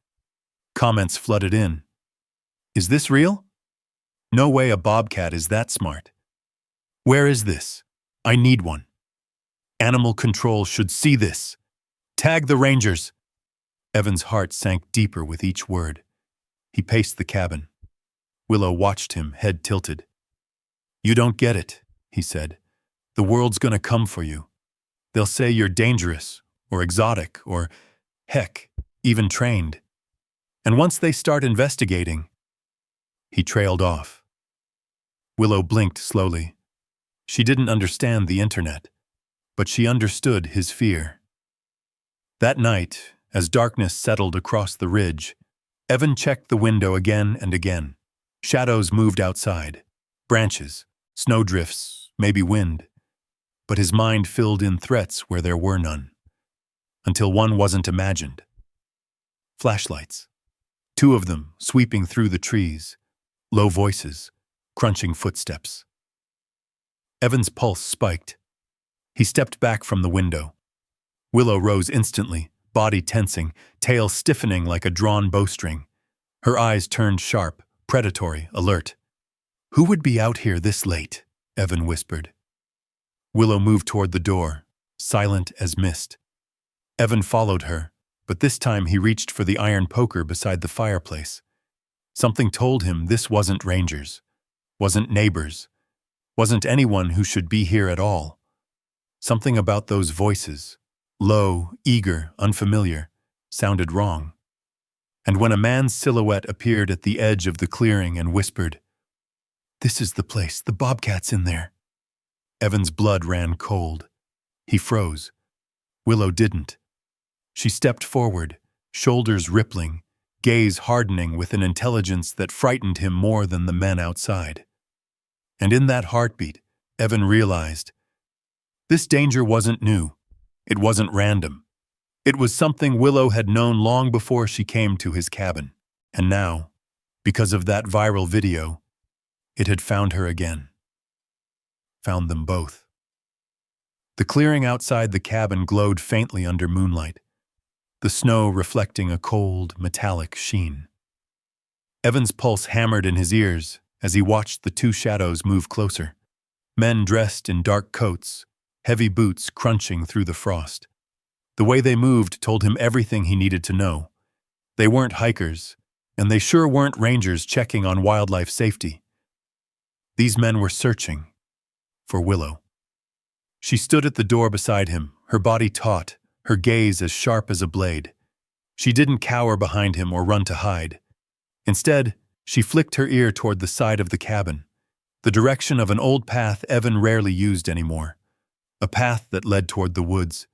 Comments flooded in. "Is this real? No way a bobcat is that smart. Where is this? I need one. Animal control should see this. Tag the rangers." Evan's heart sank deeper with each word. He paced the cabin. Willow watched him, head tilted. "You don't get it," he said. "The world's gonna come for you. They'll say you're dangerous, or exotic, or, heck, even trained. And once they start investigating..." He trailed off. Willow blinked slowly. She didn't understand the internet, but she understood his fear. That night, as darkness settled across the ridge, Evan checked the window again and again. Shadows moved outside. Branches, snowdrifts, maybe wind. But his mind filled in threats where there were none. Until one wasn't imagined. Flashlights. 2 of them sweeping through the trees. Low voices, crunching footsteps. Evan's pulse spiked. He stepped back from the window. Willow rose instantly, body tensing, tail stiffening like a drawn bowstring. Her eyes turned sharp, predatory, alert. "Who would be out here this late?" Evan whispered. Willow moved toward the door, silent as mist. Evan followed her, but this time he reached for the iron poker beside the fireplace. Something told him this wasn't rangers, wasn't neighbors, wasn't anyone who should be here at all. Something about those voices, low, eager, unfamiliar, sounded wrong. And when a man's silhouette appeared at the edge of the clearing and whispered, "This is the place, the bobcat's in there," Evan's blood ran cold. He froze. Willow didn't. She stepped forward, shoulders rippling, gaze hardening with an intelligence that frightened him more than the men outside. And in that heartbeat, Evan realized, this danger wasn't new. It wasn't random. It was something Willow had known long before she came to his cabin. And now, because of that viral video, it had found her again. Found them both. The clearing outside the cabin glowed faintly under moonlight, the snow reflecting a cold, metallic sheen. Evan's pulse hammered in his ears as he watched the 2 shadows move closer. Men dressed in dark coats, heavy boots crunching through the frost. The way they moved told him everything he needed to know. They weren't hikers, and they sure weren't rangers checking on wildlife safety. These men were searching for Willow. She stood at the door beside him, her body taut, her gaze as sharp as a blade. She didn't cower behind him or run to hide. Instead, she flicked her ear toward the side of the cabin, the direction of an old path Evan rarely used anymore, a path that led toward the woods,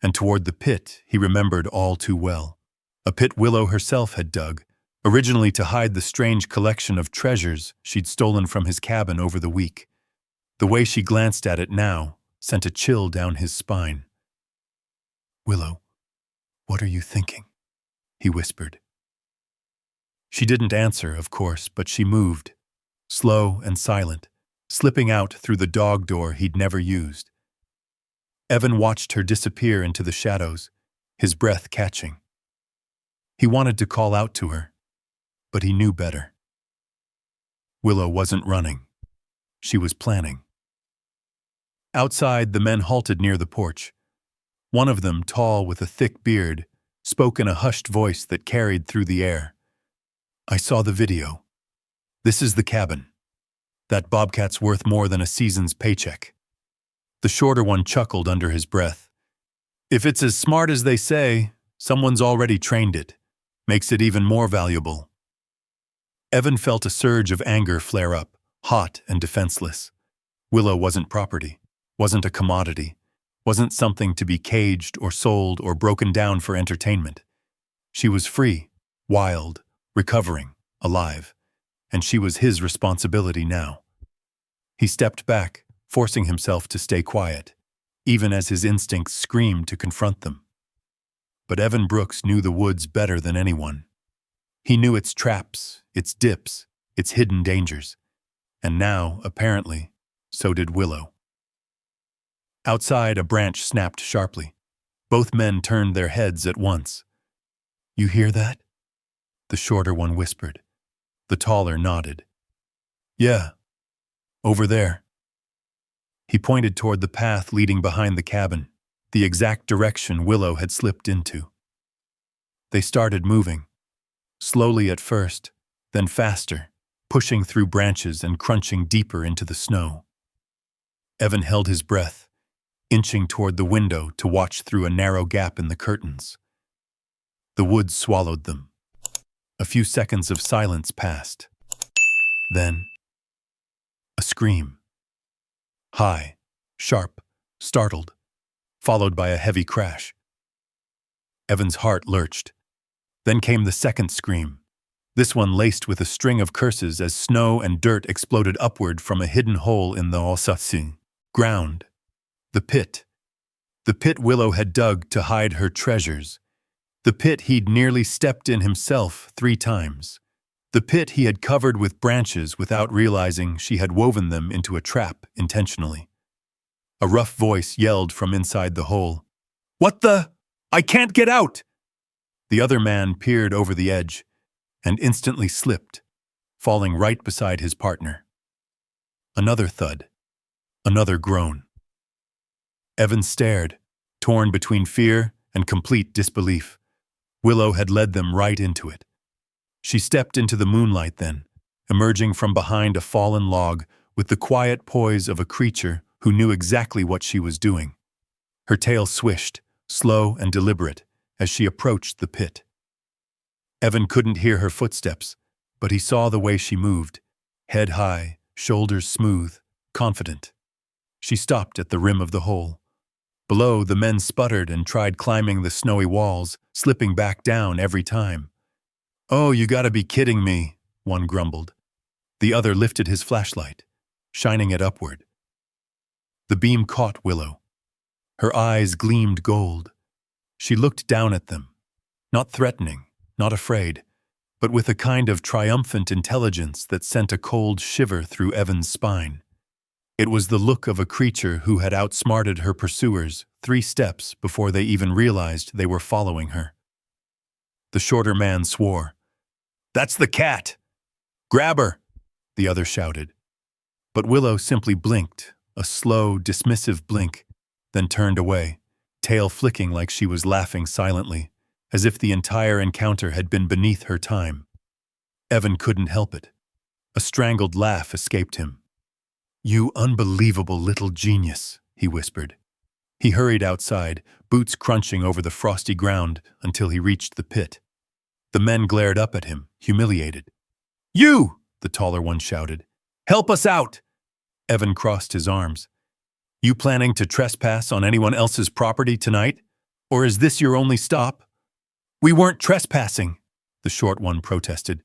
and toward the pit he remembered all too well, a pit Willow herself had dug, originally to hide the strange collection of treasures she'd stolen from his cabin over the week. The way she glanced at it now sent a chill down his spine. "Willow, what are you thinking?" he whispered. She didn't answer, of course, but she moved, slow and silent, slipping out through the dog door he'd never used. Evan watched her disappear into the shadows, his breath catching. He wanted to call out to her, but he knew better. Willow wasn't running. She was planning. Outside, the men halted near the porch. One of them, tall with a thick beard, spoke in a hushed voice that carried through the air. "I saw the video. This is the cabin. That bobcat's worth more than a season's paycheck." The shorter one chuckled under his breath. "If it's as smart as they say, someone's already trained it. Makes it even more valuable." Evan felt a surge of anger flare up, hot and defenseless. Willow wasn't property, wasn't a commodity, wasn't something to be caged or sold or broken down for entertainment. She was free, wild, recovering, alive, and she was his responsibility now. He stepped back, forcing himself to stay quiet, even as his instincts screamed to confront them. But Evan Brooks knew the woods better than anyone. He knew its traps, its dips, its hidden dangers. And now, apparently, so did Willow. Outside, a branch snapped sharply. Both men turned their heads at once. "You hear that?" The shorter one whispered. The taller nodded. "Yeah, over there." He pointed toward the path leading behind the cabin, the exact direction Willow had slipped into. They started moving, slowly at first, then faster, pushing through branches and crunching deeper into the snow. Evan held his breath, inching toward the window to watch through a narrow gap in the curtains. The woods swallowed them. A few seconds of silence passed. Then, a scream. High, sharp, startled, followed by a heavy crash. Evan's heart lurched. Then came the second scream, this one laced with a string of curses as snow and dirt exploded upward from a hidden hole in the outsmarted ground. The pit. The pit Willow had dug to hide her treasures. The pit he'd nearly stepped in himself 3 times. The pit he had covered with branches without realizing she had woven them into a trap intentionally. A rough voice yelled from inside the hole. "What the? I can't get out!" The other man peered over the edge and instantly slipped, falling right beside his partner. Another thud. Another groan. Evan stared, torn between fear and complete disbelief. Willow had led them right into it. She stepped into the moonlight then, emerging from behind a fallen log with the quiet poise of a creature who knew exactly what she was doing. Her tail swished, slow and deliberate, as she approached the pit. Evan couldn't hear her footsteps, but he saw the way she moved, head high, shoulders smooth, confident. She stopped at the rim of the hole. Below, the men sputtered and tried climbing the snowy walls, slipping back down every time. "Oh, you gotta be kidding me," one grumbled. The other lifted his flashlight, shining it upward. The beam caught Willow. Her eyes gleamed gold. She looked down at them, not threatening, not afraid, but with a kind of triumphant intelligence that sent a cold shiver through Evan's spine. It was the look of a creature who had outsmarted her pursuers 3 steps before they even realized they were following her. The shorter man swore. "That's the cat! Grab her!" the other shouted. But Willow simply blinked, a slow, dismissive blink, then turned away, tail flicking like she was laughing silently, as if the entire encounter had been beneath her time. Evan couldn't help it. A strangled laugh escaped him. "You unbelievable little genius," he whispered. He hurried outside, boots crunching over the frosty ground until he reached the pit. The men glared up at him, humiliated. "You!" the taller one shouted. "Help us out!" Evan crossed his arms. "You planning to trespass on anyone else's property tonight? Or is this your only stop?" "We weren't trespassing," the short one protested.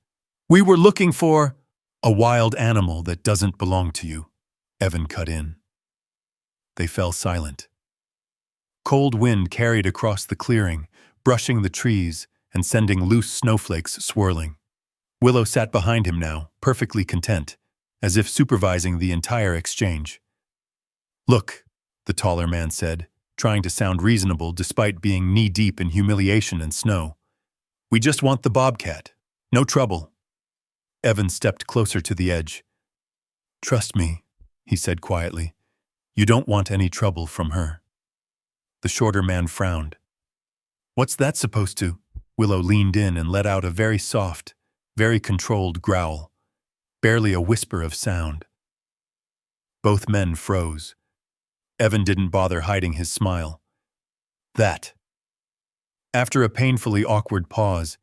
"We were looking for a wild animal that doesn't belong to you," Evan cut in. They fell silent. Cold wind carried across the clearing, brushing the trees and sending loose snowflakes swirling. Willow sat behind him now, perfectly content, as if supervising the entire exchange. "Look," the taller man said, trying to sound reasonable despite being knee-deep in humiliation and snow. "We just want the bobcat. No trouble." Evan stepped closer to the edge. "Trust me," he said quietly. "You don't want any trouble from her." The shorter man frowned. "What's that supposed to?" Willow leaned in and let out a very soft, very controlled growl, barely a whisper of sound. Both men froze. Evan didn't bother hiding his smile. "That." After a painfully awkward pause,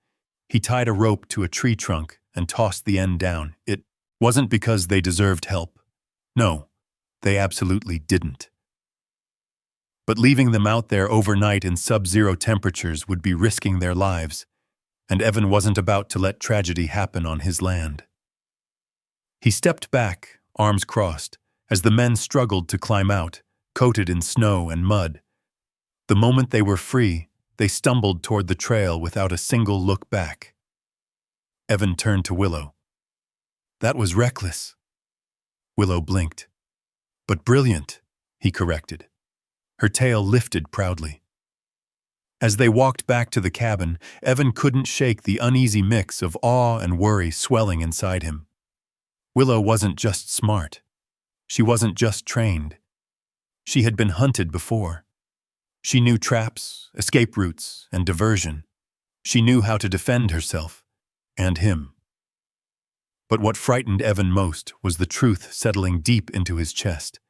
he tied a rope to a tree trunk and tossed the end down. It wasn't because they deserved help. No, they absolutely didn't. But leaving them out there overnight in sub-zero temperatures would be risking their lives, and Evan wasn't about to let tragedy happen on his land. He stepped back, arms crossed, as the men struggled to climb out, coated in snow and mud. The moment they were free, they stumbled toward the trail without a single look back. Evan turned to Willow. "That was reckless." Willow blinked. "But brilliant," he corrected. Her tail lifted proudly. As they walked back to the cabin, Evan couldn't shake the uneasy mix of awe and worry swelling inside him. Willow wasn't just smart. She wasn't just trained. She had been hunted before. She knew traps, escape routes, and diversion. She knew how to defend herself, and him. But what frightened Evan most was the truth settling deep into his chest.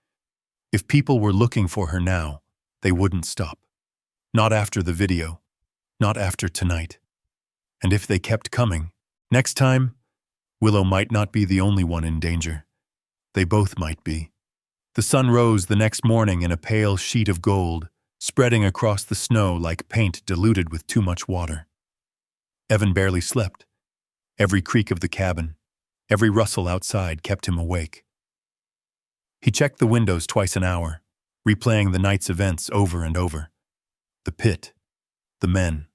If people were looking for her now, they wouldn't stop. Not after the video. Not after tonight. And if they kept coming, next time, Willow might not be the only one in danger. They both might be. The sun rose the next morning in a pale sheet of gold, spreading across the snow like paint diluted with too much water. Evan barely slept. Every creak of the cabin, every rustle outside kept him awake. He checked the windows twice an hour, replaying the night's events over and over. The pit, the men,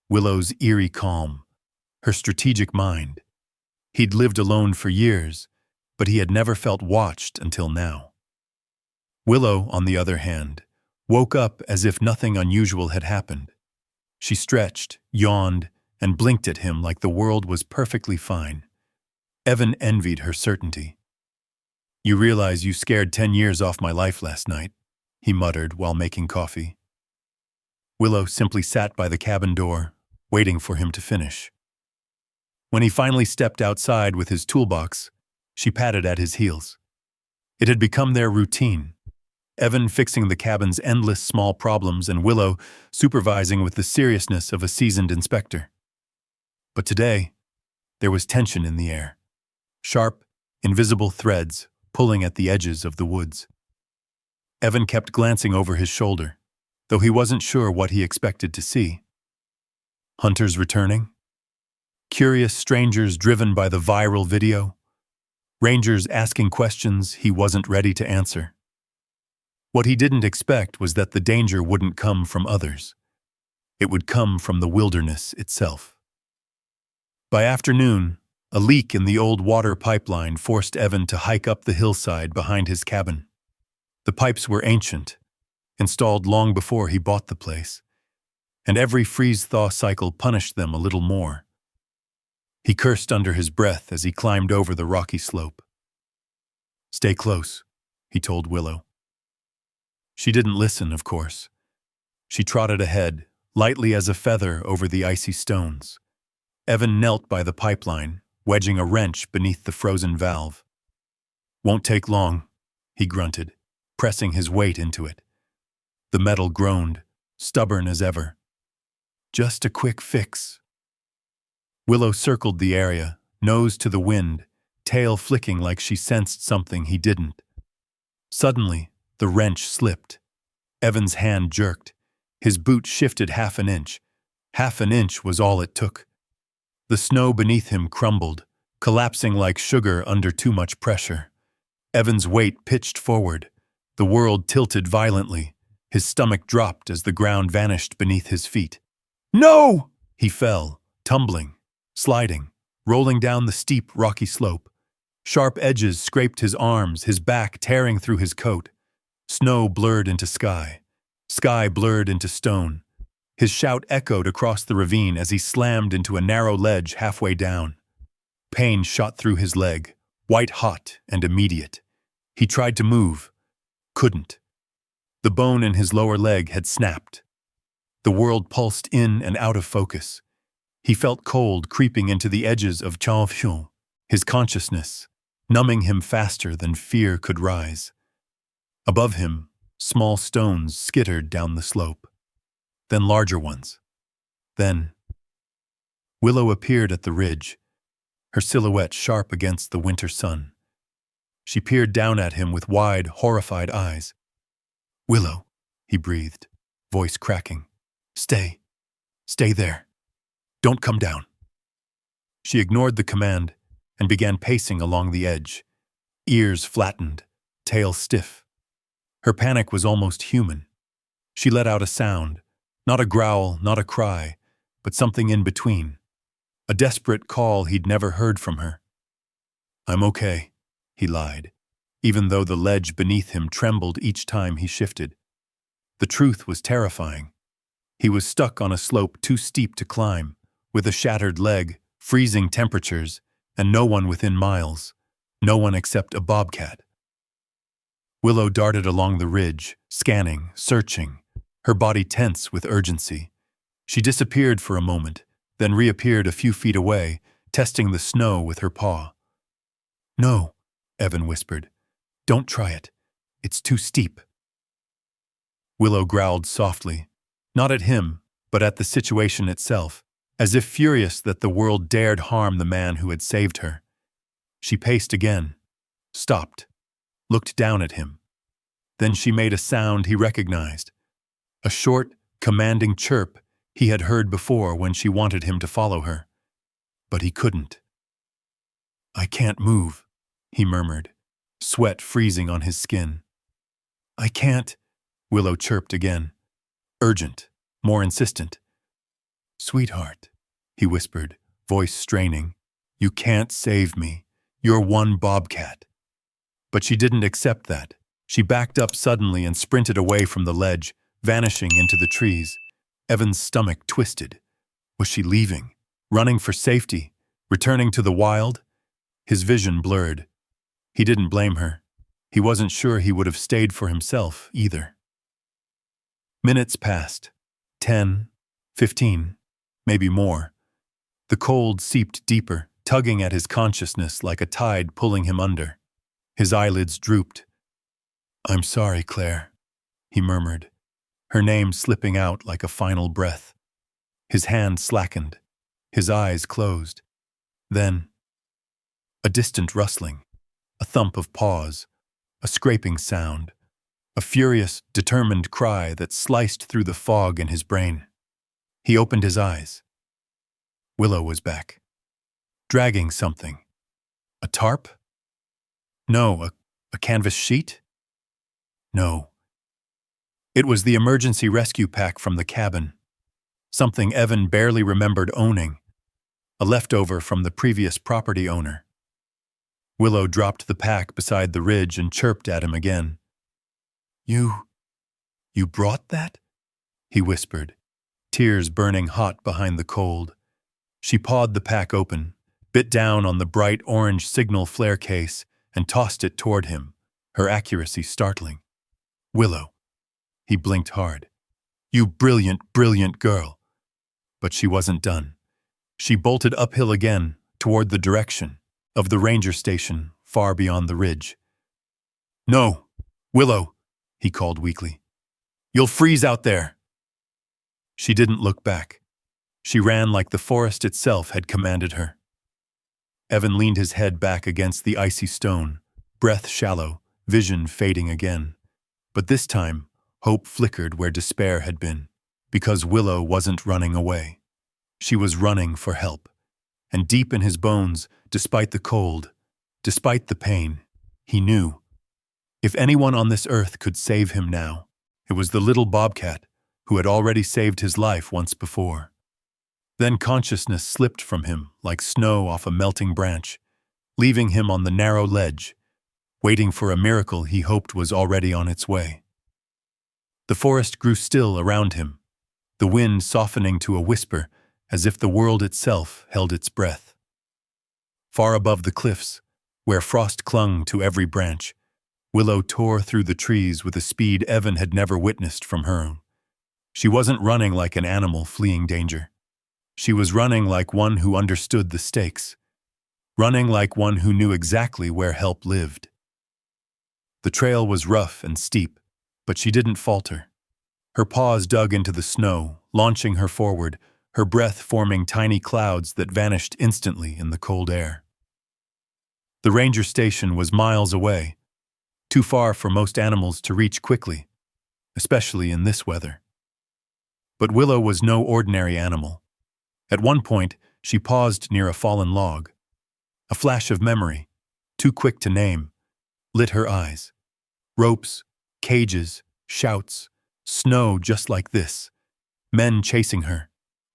Willow's eerie calm, her strategic mind. He'd lived alone for years, but he had never felt watched until now. Willow, on the other hand, woke up as if nothing unusual had happened. She stretched, yawned, and blinked at him like the world was perfectly fine. Evan envied her certainty. "You realize you scared 10 years off my life last night," he muttered while making coffee. Willow simply sat by the cabin door, waiting for him to finish. When he finally stepped outside with his toolbox, she patted at his heels. It had become their routine. Evan fixing the cabin's endless small problems and Willow supervising with the seriousness of a seasoned inspector. But today, there was tension in the air. Sharp, invisible threads pulling at the edges of the woods. Evan kept glancing over his shoulder, though he wasn't sure what he expected to see. Hunters returning? Curious strangers driven by the viral video? Rangers asking questions he wasn't ready to answer? What he didn't expect was that the danger wouldn't come from others. It would come from the wilderness itself. By afternoon, a leak in the old water pipeline forced Evan to hike up the hillside behind his cabin. The pipes were ancient, installed long before he bought the place, and every freeze-thaw cycle punished them a little more. He cursed under his breath as he climbed over the rocky slope. "Stay close," he told Willow. She didn't listen, of course. She trotted ahead, lightly as a feather over the icy stones. Evan knelt by the pipeline, wedging a wrench beneath the frozen valve. "Won't take long," he grunted, pressing his weight into it. The metal groaned, stubborn as ever. "Just a quick fix." Willow circled the area, nose to the wind, tail flicking like she sensed something he didn't. Suddenly, the wrench slipped. Evan's hand jerked. His boot shifted half an inch. Half an inch was all it took. The snow beneath him crumbled, collapsing like sugar under too much pressure. Evan's weight pitched forward. The world tilted violently. His stomach dropped as the ground vanished beneath his feet. "No!" He fell, tumbling, sliding, rolling down the steep, rocky slope. Sharp edges scraped his arms, his back tearing through his coat. Snow blurred into sky. Sky blurred into stone. His shout echoed across the ravine as he slammed into a narrow ledge halfway down. Pain shot through his leg, white-hot and immediate. He tried to move. Couldn't. The bone in his lower leg had snapped. The world pulsed in and out of focus. He felt cold creeping into the edges of Changfion, his consciousness, numbing him faster than fear could rise. Above him, small stones skittered down the slope. Then larger ones. Then Willow appeared at the ridge, her silhouette sharp against the winter sun. She peered down at him with wide, horrified eyes. "Willow," he breathed, voice cracking. "Stay. Stay there. Don't come down." She ignored the command and began pacing along the edge, ears flattened, tail stiff. Her panic was almost human. She let out a sound, not a growl, not a cry, but something in between. A desperate call he'd never heard from her. "I'm okay," he lied, even though the ledge beneath him trembled each time he shifted. The truth was terrifying. He was stuck on a slope too steep to climb, with a shattered leg, freezing temperatures, and no one within miles. No one except a bobcat. Willow darted along the ridge, scanning, searching, her body tense with urgency. She disappeared for a moment, then reappeared a few feet away, testing the snow with her paw. "No," Evan whispered. "Don't try it. It's too steep." Willow growled softly, not at him, but at the situation itself, as if furious that the world dared harm the man who had saved her. She paced again, stopped, looked down at him. Then she made a sound he recognized, a short, commanding chirp he had heard before when she wanted him to follow her. But he couldn't. "I can't move," he murmured, sweat freezing on his skin. "I can't," Willow chirped again, urgent, more insistent. "Sweetheart," he whispered, voice straining, "you can't save me. You're one bobcat." But she didn't accept that. She backed up suddenly and sprinted away from the ledge, vanishing into the trees. Evan's stomach twisted. Was she leaving? Running for safety? Returning to the wild? His vision blurred. He didn't blame her. He wasn't sure he would have stayed for himself either. Minutes passed. 10, 15, maybe more. The cold seeped deeper, tugging at his consciousness like a tide pulling him under. His eyelids drooped. "I'm sorry, Claire," he murmured, her name slipping out like a final breath. His hand slackened, his eyes closed. Then, a distant rustling, a thump of paws, a scraping sound, a furious, determined cry that sliced through the fog in his brain. He opened his eyes. Willow was back, dragging something. A tarp? No, a canvas sheet? No. It was the emergency rescue pack from the cabin, something Evan barely remembered owning, a leftover from the previous property owner. Willow dropped the pack beside the ridge and chirped at him again. You brought that?" he whispered, tears burning hot behind the cold. She pawed the pack open, bit down on the bright orange signal flare case, and tossed it toward him, her accuracy startling. "Willow." He blinked hard. "You brilliant, brilliant girl." But she wasn't done. She bolted uphill again, toward the direction of the ranger station far beyond the ridge. "No, Willow," he called weakly. "You'll freeze out there." She didn't look back. She ran like the forest itself had commanded her. Evan leaned his head back against the icy stone, breath shallow, vision fading again. But this time, hope flickered where despair had been, because Willow wasn't running away. She was running for help. And deep in his bones, despite the cold, despite the pain, he knew. If anyone on this earth could save him now, it was the little bobcat who had already saved his life once before. Then consciousness slipped from him like snow off a melting branch, leaving him on the narrow ledge, waiting for a miracle he hoped was already on its way. The forest grew still around him, the wind softening to a whisper as if the world itself held its breath. Far above the cliffs, where frost clung to every branch, Willow tore through the trees with a speed Evan had never witnessed from her. She wasn't running like an animal fleeing danger. She was running like one who understood the stakes, running like one who knew exactly where help lived. The trail was rough and steep, but she didn't falter. Her paws dug into the snow, launching her forward, her breath forming tiny clouds that vanished instantly in the cold air. The ranger station was miles away, too far for most animals to reach quickly, especially in this weather. But Willow was no ordinary animal. At one point, she paused near a fallen log. A flash of memory, too quick to name, lit her eyes. Ropes, cages, shouts, snow just like this. Men chasing her.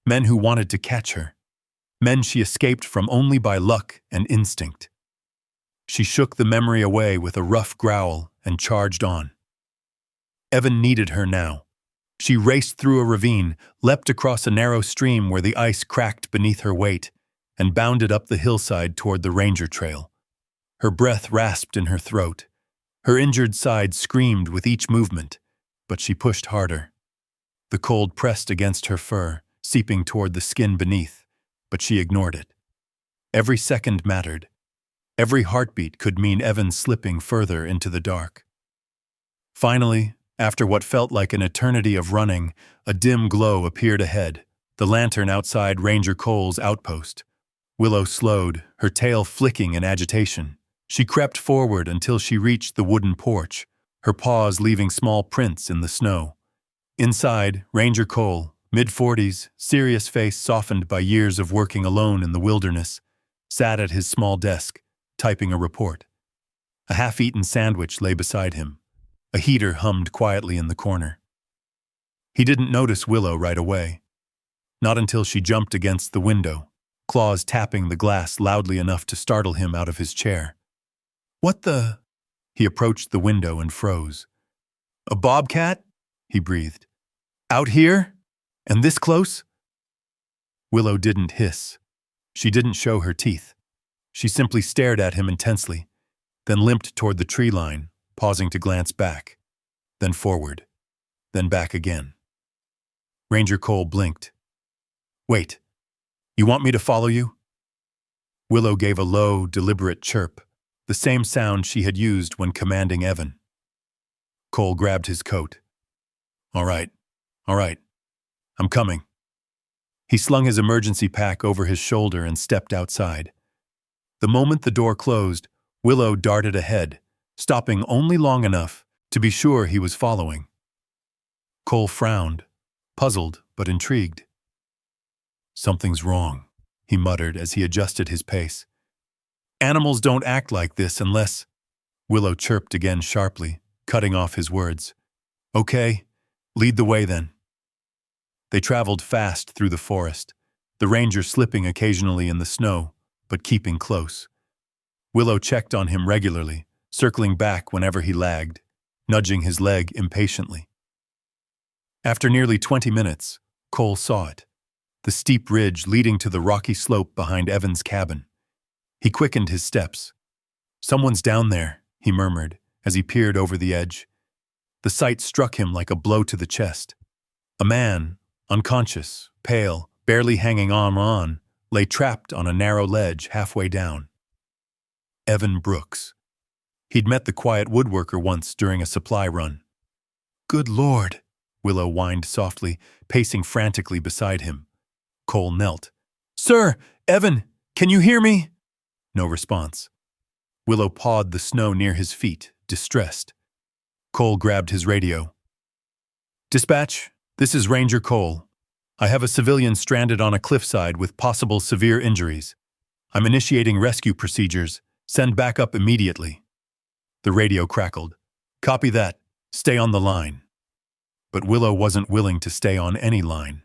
Men who wanted to catch her. Men she escaped from only by luck and instinct. She shook the memory away with a rough growl and charged on. Evan needed her now. She raced through a ravine, leapt across a narrow stream where the ice cracked beneath her weight, and bounded up the hillside toward the ranger trail. Her breath rasped in her throat. Her injured side screamed with each movement, but she pushed harder. The cold pressed against her fur, seeping toward the skin beneath, but she ignored it. Every second mattered. Every heartbeat could mean Evan slipping further into the dark. Finally, after what felt like an eternity of running, a dim glow appeared ahead, the lantern outside Ranger Cole's outpost. Willow slowed, her tail flicking in agitation. She crept forward until she reached the wooden porch, her paws leaving small prints in the snow. Inside, Ranger Cole, mid-40s, serious face softened by years of working alone in the wilderness, sat at his small desk, typing a report. A half-eaten sandwich lay beside him. A heater hummed quietly in the corner. He didn't notice Willow right away. Not until she jumped against the window, claws tapping the glass loudly enough to startle him out of his chair. "What the?" He approached the window and froze. "A bobcat?" he breathed. "Out here? And this close?" Willow didn't hiss. She didn't show her teeth. She simply stared at him intensely, then limped toward the tree line, pausing to glance back, then forward, then back again. Ranger Cole blinked. "Wait, you want me to follow you?" Willow gave a low, deliberate chirp, the same sound she had used when commanding Evan. Cole grabbed his coat. All right, I'm coming." He slung his emergency pack over his shoulder and stepped outside. The moment the door closed, Willow darted ahead, stopping only long enough to be sure he was following. Cole frowned, puzzled but intrigued. "Something's wrong," he muttered as he adjusted his pace. "Animals don't act like this unless—" Willow chirped again sharply, cutting off his words. "Okay, lead the way then." They traveled fast through the forest, the ranger slipping occasionally in the snow, but keeping close. Willow checked on him regularly, circling back whenever he lagged, nudging his leg impatiently. After nearly 20 minutes, Cole saw it, the steep ridge leading to the rocky slope behind Evan's cabin. He quickened his steps. "Someone's down there," he murmured as he peered over the edge. The sight struck him like a blow to the chest. A man, unconscious, pale, barely hanging on, lay trapped on a narrow ledge halfway down. Evan Brooks. He'd met the quiet woodworker once during a supply run. "Good Lord," Willow whined softly, pacing frantically beside him. Cole knelt. "Sir, Evan, can you hear me?" No response. Willow pawed the snow near his feet, distressed. Cole grabbed his radio. "Dispatch, this is Ranger Cole. I have a civilian stranded on a cliffside with possible severe injuries. I'm initiating rescue procedures. Send backup immediately." The radio crackled. "Copy that. Stay on the line." But Willow wasn't willing to stay on any line.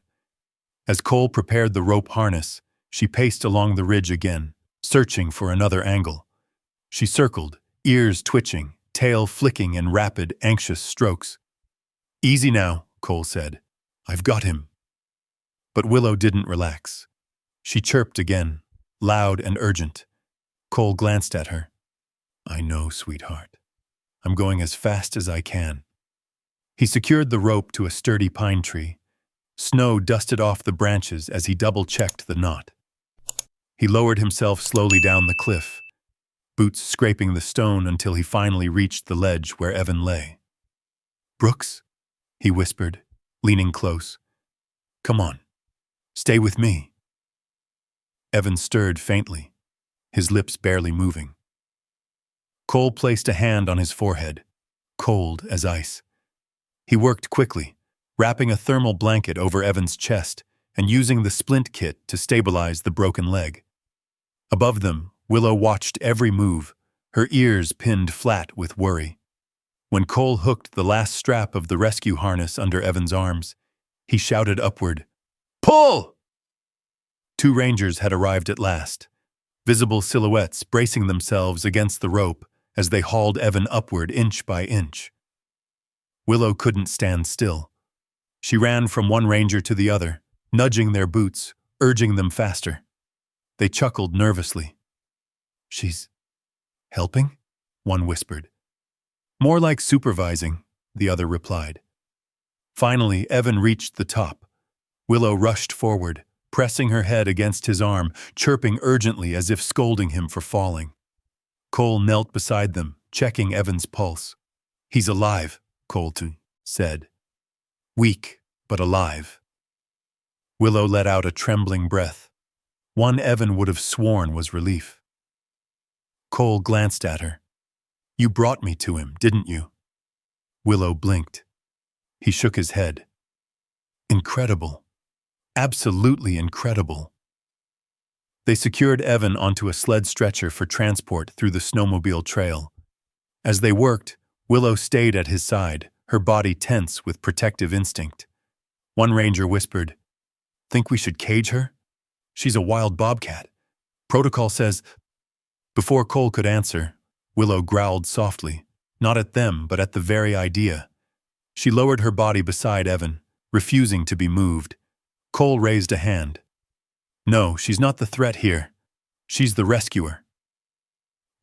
As Cole prepared the rope harness, she paced along the ridge again, searching for another angle. She circled, ears twitching, tail flicking in rapid, anxious strokes. Easy now, Cole said. I've got him. But Willow didn't relax. She chirped again, loud and urgent. Cole glanced at her. I know, sweetheart. I'm going as fast as I can. He secured the rope to a sturdy pine tree. Snow dusted off the branches as he double-checked the knot. He lowered himself slowly down the cliff, boots scraping the stone until he finally reached the ledge where Evan lay. Brooks, he whispered, leaning close. Come on, stay with me. Evan stirred faintly, his lips barely moving. Cole placed a hand on his forehead, cold as ice. He worked quickly, wrapping a thermal blanket over Evan's chest and using the splint kit to stabilize the broken leg. Above them, Willow watched every move, her ears pinned flat with worry. When Cole hooked the last strap of the rescue harness under Evan's arms, he shouted upward, Pull! 2 rangers had arrived at last, visible silhouettes bracing themselves against the rope as they hauled Evan upward inch by inch. Willow couldn't stand still. She ran from one ranger to the other, nudging their boots, urging them faster. They chuckled nervously. She's helping? One whispered. More like supervising, the other replied. Finally, Evan reached the top. Willow rushed forward, pressing her head against his arm, chirping urgently as if scolding him for falling. Cole knelt beside them, checking Evan's pulse. He's alive, Cole said. Weak, but alive. Willow let out a trembling breath. One Evan would have sworn was relief. Cole glanced at her. You brought me to him, didn't you? Willow blinked. He shook his head. Incredible. Absolutely incredible. They secured Evan onto a sled stretcher for transport through the snowmobile trail. As they worked, Willow stayed at his side, her body tense with protective instinct. One ranger whispered, Think we should cage her? She's a wild bobcat. Protocol says... Before Cole could answer, Willow growled softly, not at them but at the very idea. She lowered her body beside Evan, refusing to be moved. Cole raised a hand. No, she's not the threat here. She's the rescuer.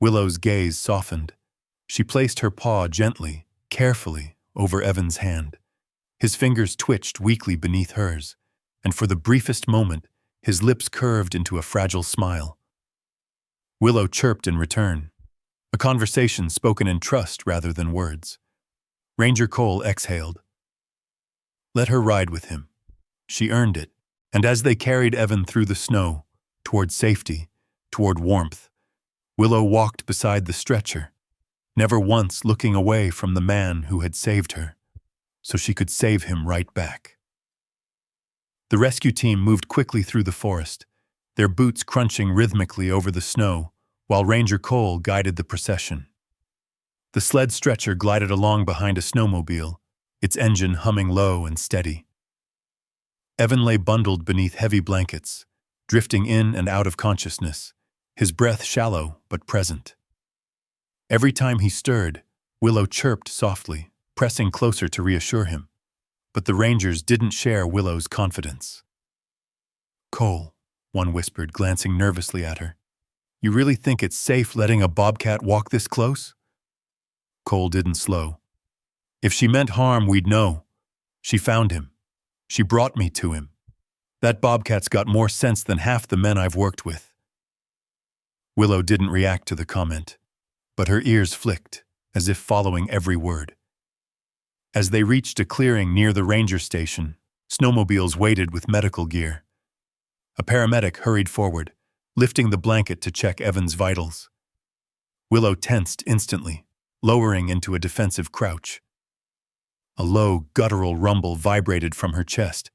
Willow's gaze softened. She placed her paw gently, carefully, over Evan's hand. His fingers twitched weakly beneath hers, and for the briefest moment, his lips curved into a fragile smile. Willow chirped in return, a conversation spoken in trust rather than words. Ranger Cole exhaled. Let her ride with him. She earned it, and as they carried Evan through the snow, toward safety, toward warmth, Willow walked beside the stretcher, never once looking away from the man who had saved her, so she could save him right back. The rescue team moved quickly through the forest, their boots crunching rhythmically over the snow, while Ranger Cole guided the procession. The sled stretcher glided along behind a snowmobile, its engine humming low and steady. Evan lay bundled beneath heavy blankets, drifting in and out of consciousness, his breath shallow but present. Every time he stirred, Willow chirped softly, pressing closer to reassure him. But the rangers didn't share Willow's confidence. Cole, one whispered, glancing nervously at her. You really think it's safe letting a bobcat walk this close? Cole didn't slow. If she meant harm, we'd know. She found him. She brought me to him. That bobcat's got more sense than half the men I've worked with. Willow didn't react to the comment, but her ears flicked, as if following every word. As they reached a clearing near the ranger station, snowmobiles waited with medical gear. A paramedic hurried forward, lifting the blanket to check Evan's vitals. Willow tensed instantly, lowering into a defensive crouch. A low, guttural rumble vibrated from her chest.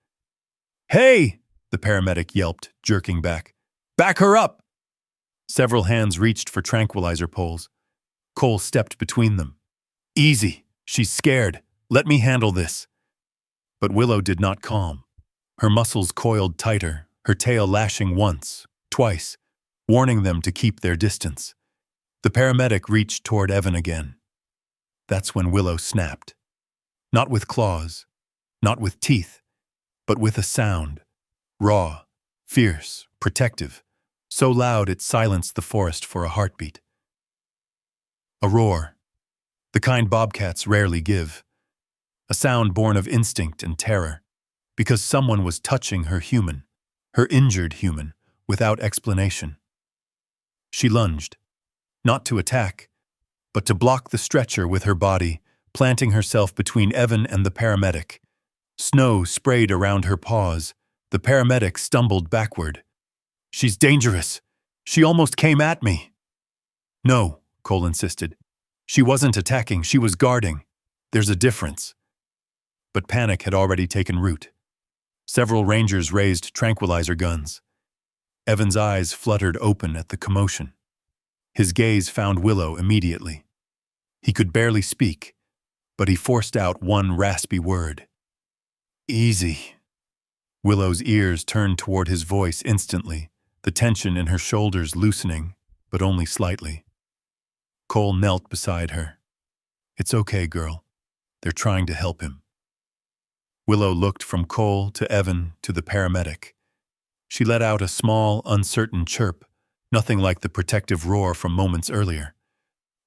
Hey! The paramedic yelped, jerking back. Back her up! Several hands reached for tranquilizer poles. Cole stepped between them. Easy, she's scared. Let me handle this. But Willow did not calm. Her muscles coiled tighter, her tail lashing once, twice, warning them to keep their distance. The paramedic reached toward Evan again. That's when Willow snapped. Not with claws, not with teeth, but with a sound. Raw, fierce, protective, so loud it silenced the forest for a heartbeat. A roar, the kind bobcats rarely give. A sound born of instinct and terror, because someone was touching her human, her injured human, without explanation. She lunged, not to attack, but to block the stretcher with her body, planting herself between Evan and the paramedic. Snow sprayed around her paws. The paramedic stumbled backward. "She's dangerous. She almost came at me." "No," Cole insisted. "She wasn't attacking, she was guarding. There's a difference." But panic had already taken root. Several rangers raised tranquilizer guns. Evan's eyes fluttered open at the commotion. His gaze found Willow immediately. He could barely speak, but he forced out one raspy word. "Easy." Willow's ears turned toward his voice instantly, the tension in her shoulders loosening, but only slightly. Cole knelt beside her. "It's okay, girl. They're trying to help him." Willow looked from Cole to Evan to the paramedic. She let out a small, uncertain chirp, nothing like the protective roar from moments earlier.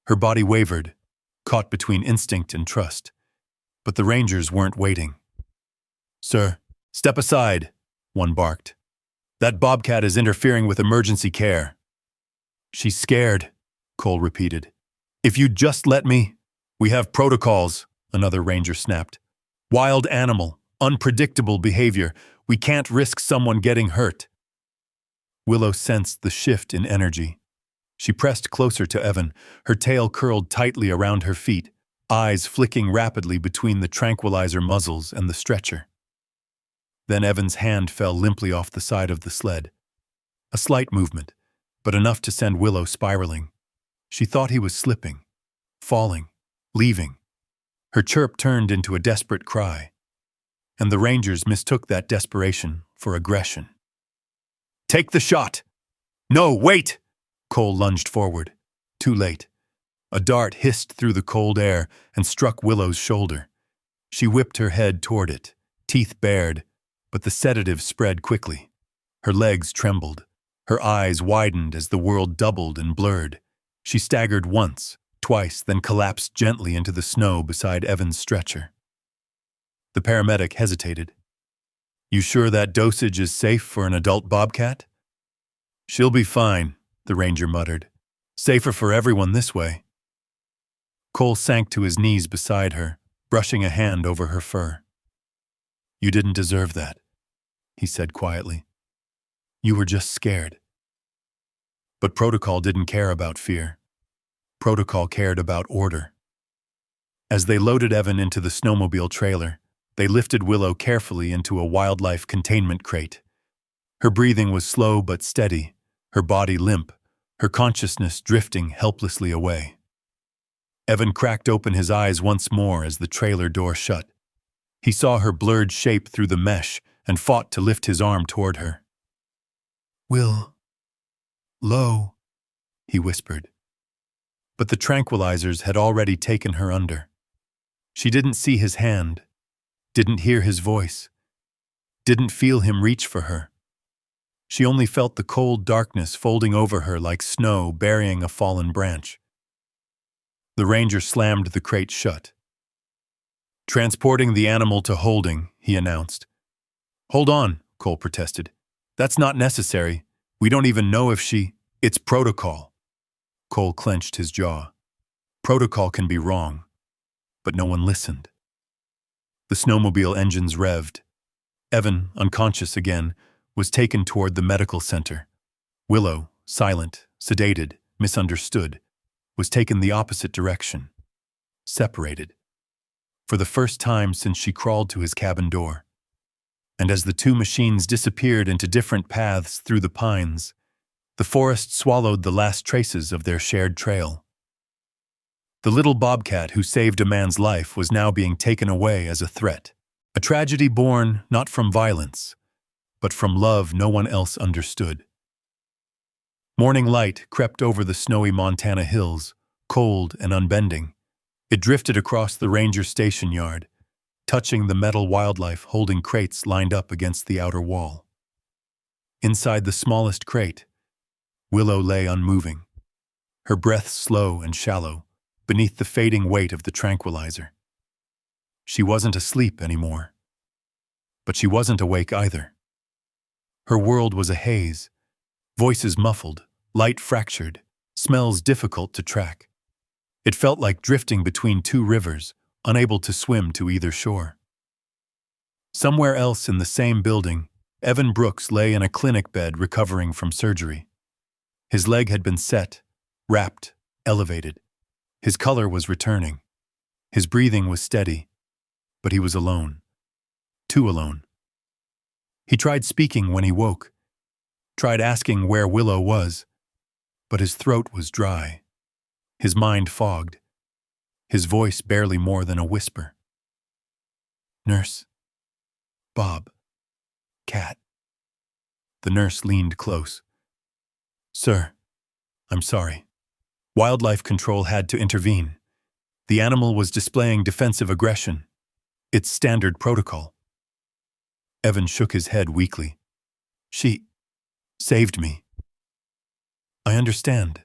Her body wavered, caught between instinct and trust. But the rangers weren't waiting. "Sir, step aside," one barked. "That bobcat is interfering with emergency care." "She's scared," Cole repeated. "If you'd just let me—" "We have protocols," another ranger snapped. "Wild animal, unpredictable behavior. We can't risk someone getting hurt." Willow sensed the shift in energy. She pressed closer to Evan, her tail curled tightly around her feet, eyes flicking rapidly between the tranquilizer muzzles and the stretcher. Then Evan's hand fell limply off the side of the sled. A slight movement, but enough to send Willow spiraling. She thought he was slipping, falling, leaving. Her chirp turned into a desperate cry, and the rangers mistook that desperation for aggression. "Take the shot!" "No, wait!" Cole lunged forward. Too late. A dart hissed through the cold air and struck Willow's shoulder. She whipped her head toward it, teeth bared, but the sedative spread quickly. Her legs trembled. Her eyes widened as the world doubled and blurred. She staggered once, twice, then collapsed gently into the snow beside Evan's stretcher. The paramedic hesitated. "You sure that dosage is safe for an adult bobcat?" "She'll be fine," the ranger muttered. "Safer for everyone this way." Cole sank to his knees beside her, brushing a hand over her fur. "You didn't deserve that," he said quietly. "You were just scared." But protocol didn't care about fear. Protocol cared about order. As they loaded Evan into the snowmobile trailer, they lifted Willow carefully into a wildlife containment crate. Her breathing was slow but steady, her body limp, her consciousness drifting helplessly away. Evan cracked open his eyes once more as the trailer door shut. He saw her blurred shape through the mesh and fought to lift his arm toward her. "Willow," he whispered. But the tranquilizers had already taken her under. She didn't see his hand, didn't hear his voice, didn't feel him reach for her. She only felt the cold darkness folding over her like snow burying a fallen branch. The ranger slammed the crate shut. "Transporting the animal to holding," he announced. "Hold on," Cole protested. "That's not necessary. We don't even know if she—" "It's protocol." Cole clenched his jaw. Protocol can be wrong. But no one listened. The snowmobile engines revved. Evan, unconscious again, was taken toward the medical center. Willow, silent, sedated, misunderstood, was taken the opposite direction. Separated. For the first time since she crawled to his cabin door. And as the two machines disappeared into different paths through the pines, the forest swallowed the last traces of their shared trail. The little bobcat who saved a man's life was now being taken away as a threat. A tragedy born not from violence, but from love no one else understood. Morning light crept over the snowy Montana hills, cold and unbending. It drifted across the ranger station yard, touching the metal wildlife holding crates lined up against the outer wall. Inside the smallest crate, Willow lay unmoving, her breath slow and shallow, beneath the fading weight of the tranquilizer. She wasn't asleep anymore, but she wasn't awake either. Her world was a haze, voices muffled, light fractured, smells difficult to track. It felt like drifting between two rivers, unable to swim to either shore. Somewhere else in the same building, Evan Brooks lay in a clinic bed recovering from surgery. His leg had been set, wrapped, elevated. His color was returning. His breathing was steady, but he was alone. Too alone. He tried speaking when he woke, tried asking where Willow was, but his throat was dry, his mind fogged, his voice barely more than a whisper. "Nurse. Bob. Cat." The nurse leaned close. "Sir, I'm sorry. Wildlife control had to intervene. The animal was displaying defensive aggression. It's standard protocol." Evan shook his head weakly. "She saved me." "I understand,"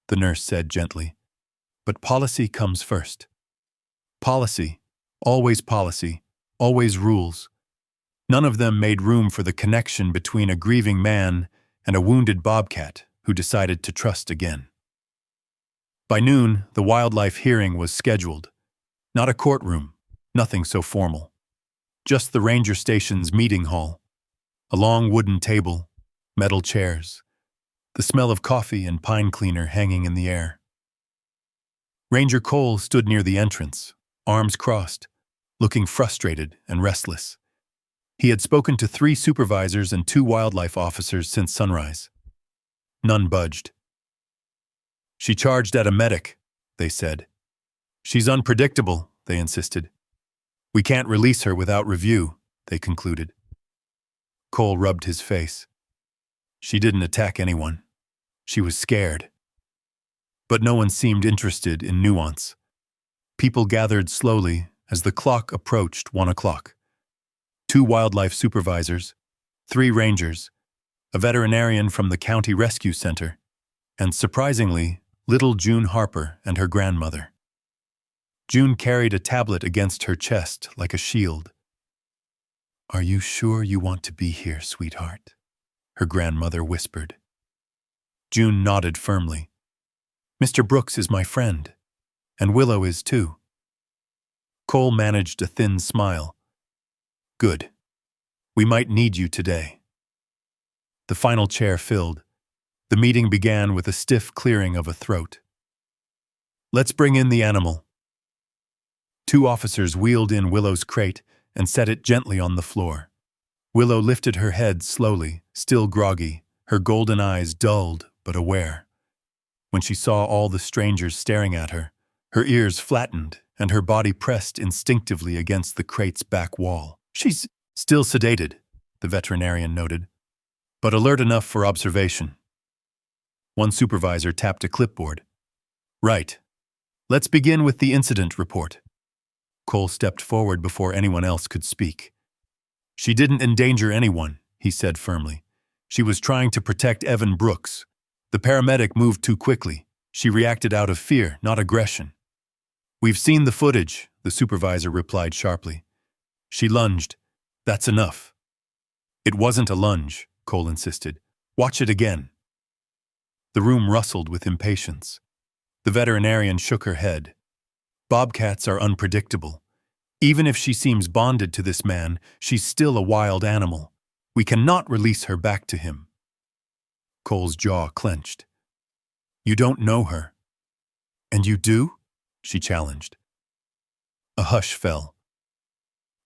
the nurse said gently. "But policy comes first. Policy, always rules. None of them made room for the connection between a grieving man and a wounded bobcat who decided to trust again." By noon, the wildlife hearing was scheduled. Not a courtroom, nothing so formal. Just the ranger station's meeting hall. A long wooden table, metal chairs, the smell of coffee and pine cleaner hanging in the air. Ranger Cole stood near the entrance, arms crossed, looking frustrated and restless. He had spoken to 3 supervisors and 2 wildlife officers since sunrise. None budged. "She charged at a medic," they said. "She's unpredictable," they insisted. "We can't release her without review," they concluded. Cole rubbed his face. She didn't attack anyone. She was scared. But no one seemed interested in nuance. People gathered slowly as the clock approached 1 o'clock. 2 wildlife supervisors, 3 rangers, a veterinarian from the county rescue center, and surprisingly, little June Harper and her grandmother. June carried a tablet against her chest like a shield. "Are you sure you want to be here, sweetheart?" her grandmother whispered. June nodded firmly. "Mr. Brooks is my friend, and Willow is too." Cole managed a thin smile. "Good. We might need you today." The final chair filled. The meeting began with a stiff clearing of a throat. "Let's bring in the animal." 2 officers wheeled in Willow's crate and set it gently on the floor. Willow lifted her head slowly, still groggy, her golden eyes dulled but aware. When she saw all the strangers staring at her, her ears flattened and her body pressed instinctively against the crate's back wall. "She's still sedated," the veterinarian noted, "but alert enough for observation." One supervisor tapped a clipboard. "Right. Let's begin with the incident report." Cole stepped forward before anyone else could speak. "She didn't endanger anyone," he said firmly. "She was trying to protect Evan Brooks. The paramedic moved too quickly. She reacted out of fear, not aggression." "We've seen the footage," the supervisor replied sharply. "She lunged. That's enough." "It wasn't a lunge," Cole insisted. "Watch it again." The room rustled with impatience. The veterinarian shook her head. "Bobcats are unpredictable. Even if she seems bonded to this man, she's still a wild animal. We cannot release her back to him." Cole's jaw clenched. "You don't know her." "And you do?" she challenged. A hush fell.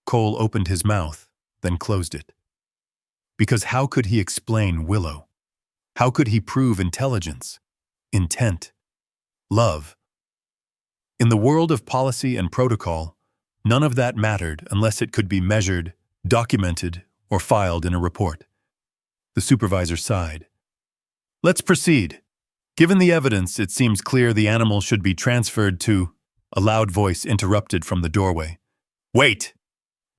Cole opened his mouth, then closed it. Because how could he explain Willow? How could he prove intelligence, intent, love? In the world of policy and protocol, none of that mattered unless it could be measured, documented, or filed in a report. The supervisor sighed. "Let's proceed. Given the evidence, it seems clear the animal should be transferred to..." A loud voice interrupted from the doorway. "Wait!"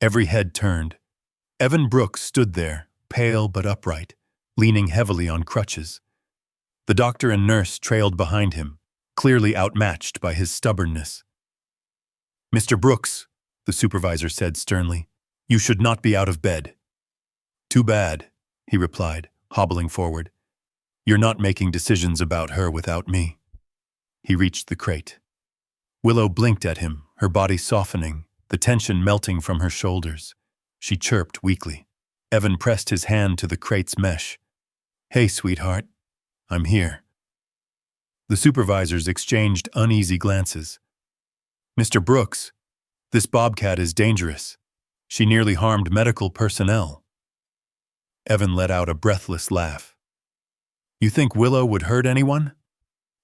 Every head turned. Evan Brooks stood there, pale but upright, leaning heavily on crutches. The doctor and nurse trailed behind him, clearly outmatched by his stubbornness. "Mr. Brooks," the supervisor said sternly, "you should not be out of bed." "Too bad," he replied, hobbling forward. "You're not making decisions about her without me." He reached the crate. Willow blinked at him, her body softening, the tension melting from her shoulders. She chirped weakly. Evan pressed his hand to the crate's mesh. "Hey, sweetheart. I'm here." The supervisors exchanged uneasy glances. "Mr. Brooks, this bobcat is dangerous. She nearly harmed medical personnel." Evan let out a breathless laugh. "You think Willow would hurt anyone?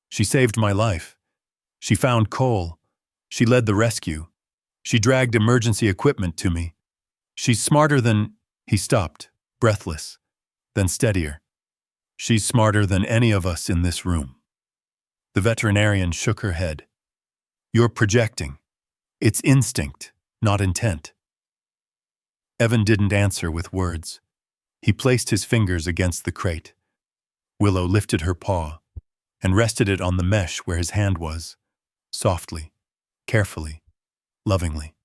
She saved my life. She found Cole. She led the rescue. She dragged emergency equipment to me. She's smarter than—" He stopped, breathless, then steadier. "She's smarter than any of us in this room." The veterinarian shook her head. "You're projecting. It's instinct, not intent." Evan didn't answer with words. He placed his fingers against the crate. Willow lifted her paw and rested it on the mesh where his hand was, softly, carefully, lovingly.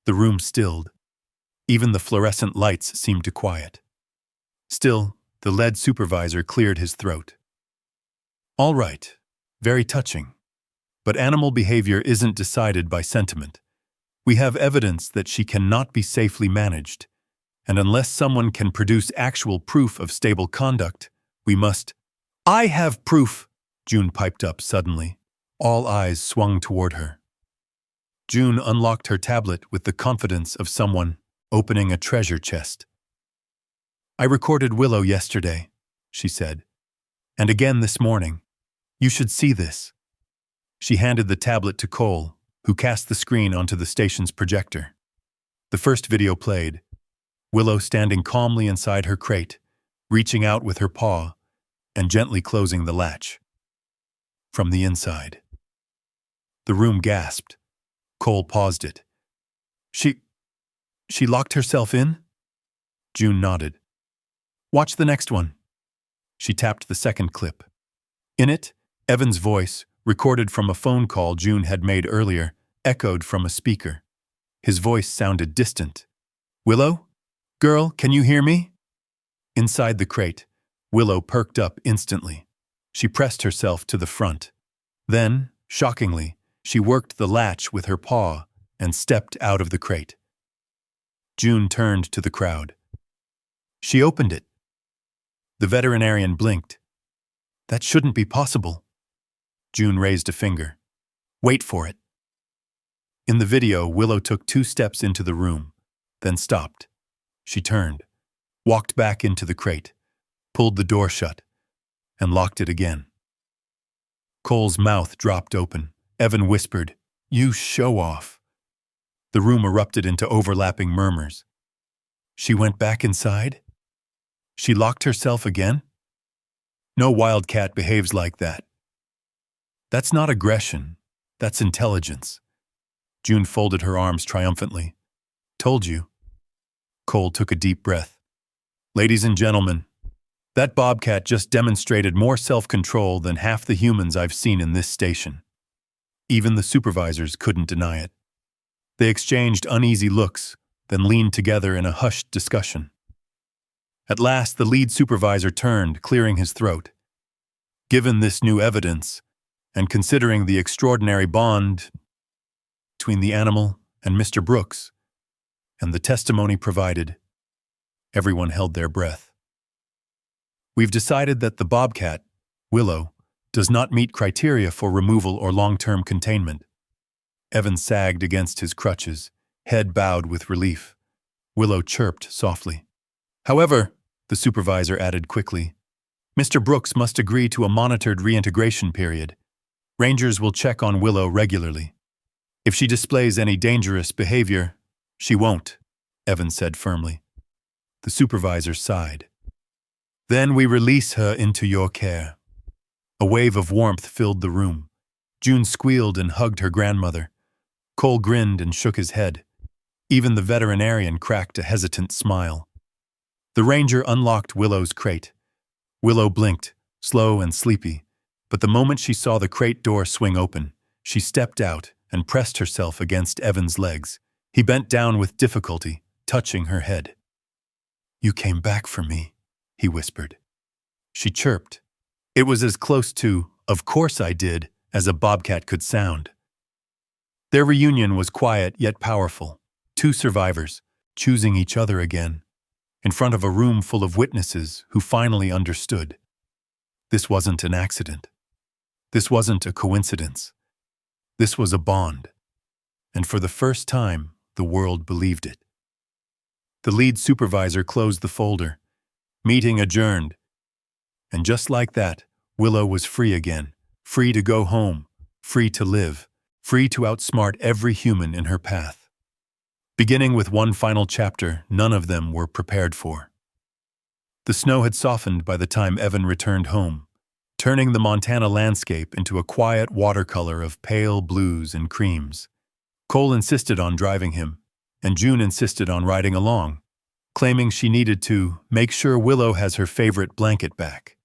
The room stilled. Even the fluorescent lights seemed to quiet. Still, the lead supervisor cleared his throat. "All right, very touching. But animal behavior isn't decided by sentiment. We have evidence that she cannot be safely managed, and unless someone can produce actual proof of stable conduct, we must—" "I have proof!" June piped up suddenly. All eyes swung toward her. June unlocked her tablet with the confidence of someone opening a treasure chest. "I recorded Willow yesterday," she said, "and again this morning. You should see this." She handed the tablet to Cole, who cast the screen onto the station's projector. The first video played. Willow standing calmly inside her crate, reaching out with her paw and gently closing the latch. From the inside. The room gasped. Cole paused it. She locked herself in?" June nodded. "Watch the next one." She tapped the second clip. In it, Evan's voice, recorded from a phone call June had made earlier, echoed from a speaker. His voice sounded distant. "Willow? Girl, can you hear me?" Inside the crate, Willow perked up instantly. She pressed herself to the front. Then, shockingly, she worked the latch with her paw and stepped out of the crate. June turned to the crowd. "She opened it." The veterinarian blinked. "That shouldn't be possible." June raised a finger. "Wait for it." In the video, Willow took 2 steps into the room, then stopped. She turned, walked back into the crate, pulled the door shut, and locked it again. Cole's mouth dropped open. Evan whispered, "You show off." The room erupted into overlapping murmurs. She went back inside? She locked herself again? No wildcat behaves like that. That's not aggression. That's intelligence. June folded her arms triumphantly. "Told you." Cole took a deep breath. "Ladies and gentlemen, that bobcat just demonstrated more self-control than half the humans I've seen in this station." Even the supervisors couldn't deny it. They exchanged uneasy looks, then leaned together in a hushed discussion. At last, the lead supervisor turned, clearing his throat. "Given this new evidence, and considering the extraordinary bond between the animal and Mr. Brooks, and the testimony provided," everyone held their breath. "We've decided that the bobcat, Willow, does not meet criteria for removal or long-term containment." Evan sagged against his crutches, head bowed with relief. Willow chirped softly. "However," the supervisor added quickly, "Mr. Brooks must agree to a monitored reintegration period. Rangers will check on Willow regularly. If she displays any dangerous behavior, she won't," Evan said firmly. The supervisor sighed. "Then we release her into your care." A wave of warmth filled the room. June squealed and hugged her grandmother. Cole grinned and shook his head. Even the veterinarian cracked a hesitant smile. The ranger unlocked Willow's crate. Willow blinked, slow and sleepy, but the moment she saw the crate door swing open, she stepped out and pressed herself against Evan's legs. He bent down with difficulty, touching her head. "You came back for me," he whispered. She chirped. It was as close to, "Of course I did," as a bobcat could sound. Their reunion was quiet yet powerful. Two survivors, choosing each other again, in front of a room full of witnesses who finally understood. This wasn't an accident. This wasn't a coincidence. This was a bond. And for the first time, the world believed it. The lead supervisor closed the folder. Meeting adjourned. And just like that, Willow was free again. Free to go home. Free to live. Free to outsmart every human in her path. Beginning with one final chapter none of them were prepared for. The snow had softened by the time Evan returned home, turning the Montana landscape into a quiet watercolor of pale blues and creams. Cole insisted on driving him, and June insisted on riding along, claiming she needed to make sure Willow has her favorite blanket back.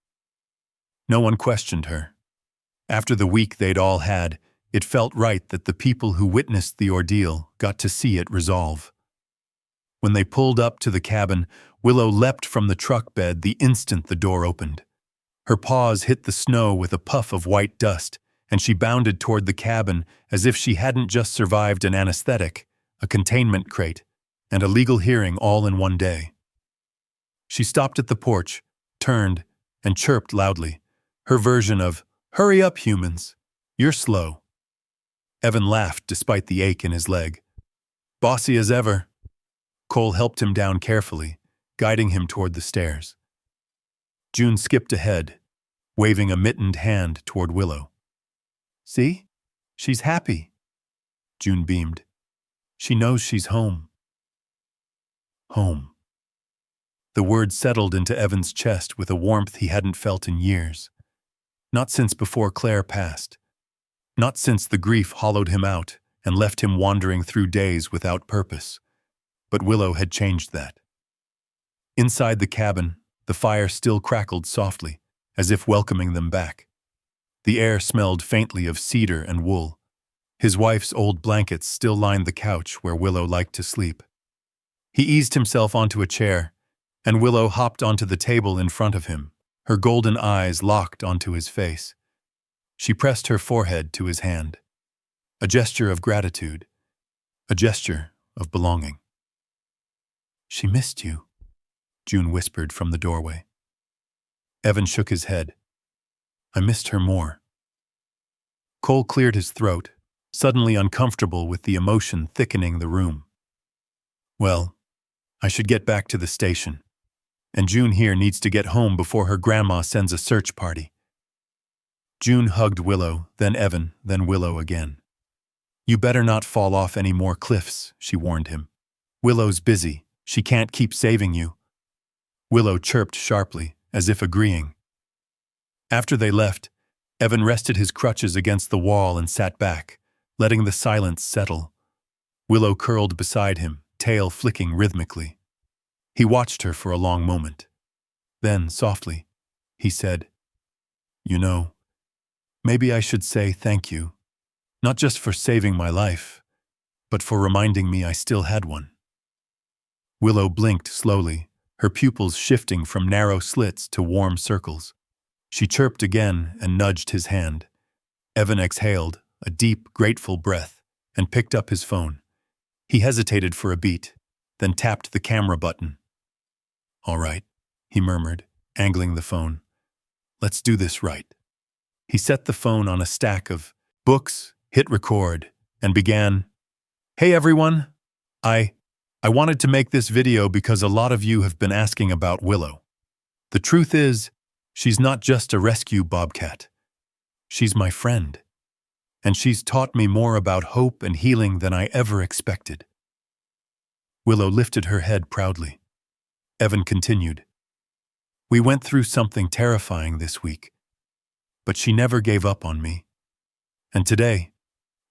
No one questioned her. After the week they'd all had, it felt right that the people who witnessed the ordeal got to see it resolve. When they pulled up to the cabin, Willow leapt from the truck bed the instant the door opened. Her paws hit the snow with a puff of white dust, and she bounded toward the cabin as if she hadn't just survived an anesthetic, a containment crate, and a legal hearing all in one day. She stopped at the porch, turned, and chirped loudly, her version of, "Hurry up, humans. You're slow." Evan laughed despite the ache in his leg. "Bossy as ever." Cole helped him down carefully, guiding him toward the stairs. June skipped ahead, waving a mittened hand toward Willow. "See? She's happy." June beamed. "She knows she's home." Home. The word settled into Evan's chest with a warmth he hadn't felt in years. Not since before Claire passed. Not since the grief hollowed him out and left him wandering through days without purpose. But Willow had changed that. Inside the cabin, the fire still crackled softly, as if welcoming them back. The air smelled faintly of cedar and wool. His wife's old blankets still lined the couch where Willow liked to sleep. He eased himself onto a chair, and Willow hopped onto the table in front of him, her golden eyes locked onto his face. She pressed her forehead to his hand. A gesture of gratitude. A gesture of belonging. "She missed you," June whispered from the doorway. Evan shook his head. "I missed her more." Cole cleared his throat, suddenly uncomfortable with the emotion thickening the room. "Well, I should get back to the station. And June here needs to get home before her grandma sends a search party." June hugged Willow, then Evan, then Willow again. "You better not fall off any more cliffs," she warned him. "Willow's busy. She can't keep saving you." Willow chirped sharply, as if agreeing. After they left, Evan rested his crutches against the wall and sat back, letting the silence settle. Willow curled beside him, tail flicking rhythmically. He watched her for a long moment. Then, softly, he said, "You know, maybe I should say thank you, not just for saving my life, but for reminding me I still had one." Willow blinked slowly, her pupils shifting from narrow slits to warm circles. She chirped again and nudged his hand. Evan exhaled, a deep, grateful breath, and picked up his phone. He hesitated for a beat, then tapped the camera button. "All right," he murmured, angling the phone. "Let's do this right." He set the phone on a stack of books, hit record, and began, "Hey everyone, I wanted to make this video because a lot of you have been asking about Willow. The truth is, she's not just a rescue bobcat. She's my friend. And she's taught me more about hope and healing than I ever expected." Willow lifted her head proudly. Evan continued, "We went through something terrifying this week, but she never gave up on me. And today,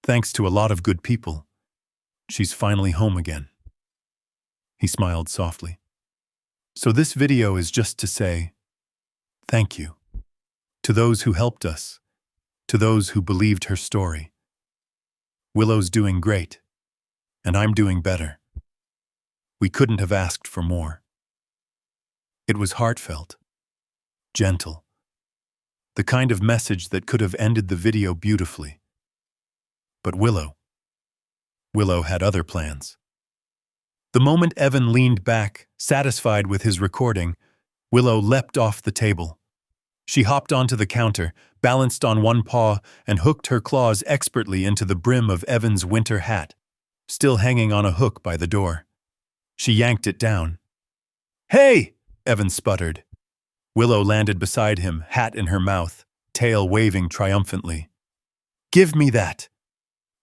thanks to a lot of good people, she's finally home again." He smiled softly. So this video is just to say, thank you. To those who helped us. To those who believed her story. Willow's doing great. And I'm doing better. We couldn't have asked for more. It was heartfelt. Gentle. The kind of message that could have ended the video beautifully. But Willow had other plans. The moment Evan leaned back, satisfied with his recording, Willow leapt off the table. She hopped onto the counter, balanced on one paw, and hooked her claws expertly into the brim of Evan's winter hat, still hanging on a hook by the door. She yanked it down. "Hey!" Evan sputtered. Willow landed beside him, hat in her mouth, tail waving triumphantly. "Give me that!"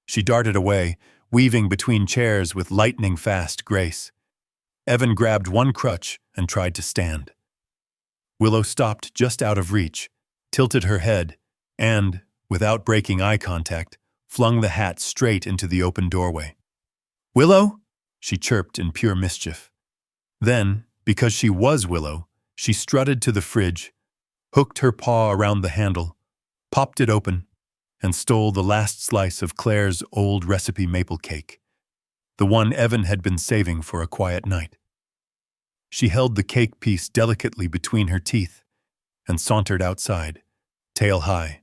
She darted away, weaving between chairs with lightning-fast grace. Evan grabbed one crutch and tried to stand. Willow stopped just out of reach, tilted her head, and, without breaking eye contact, flung the hat straight into the open doorway. "Willow?" she chirped in pure mischief. Then, because she was Willow, she strutted to the fridge, hooked her paw around the handle, popped it open, and stole the last slice of Claire's old recipe maple cake, the one Evan had been saving for a quiet night. She held the cake piece delicately between her teeth and sauntered outside, tail high,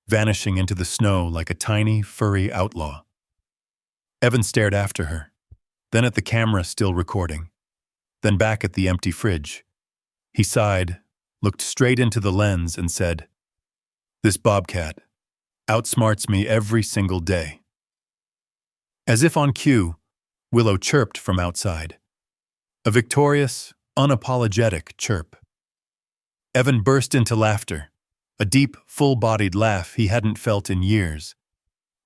vanishing into the snow like a tiny, furry outlaw. Evan stared after her, then at the camera still recording, then back at the empty fridge. He sighed, looked straight into the lens and said, "This Bobcat outsmarts me every single day." As if on cue, Willow chirped from outside. A victorious, unapologetic chirp. Evan burst into laughter, a deep, full-bodied laugh he hadn't felt in years.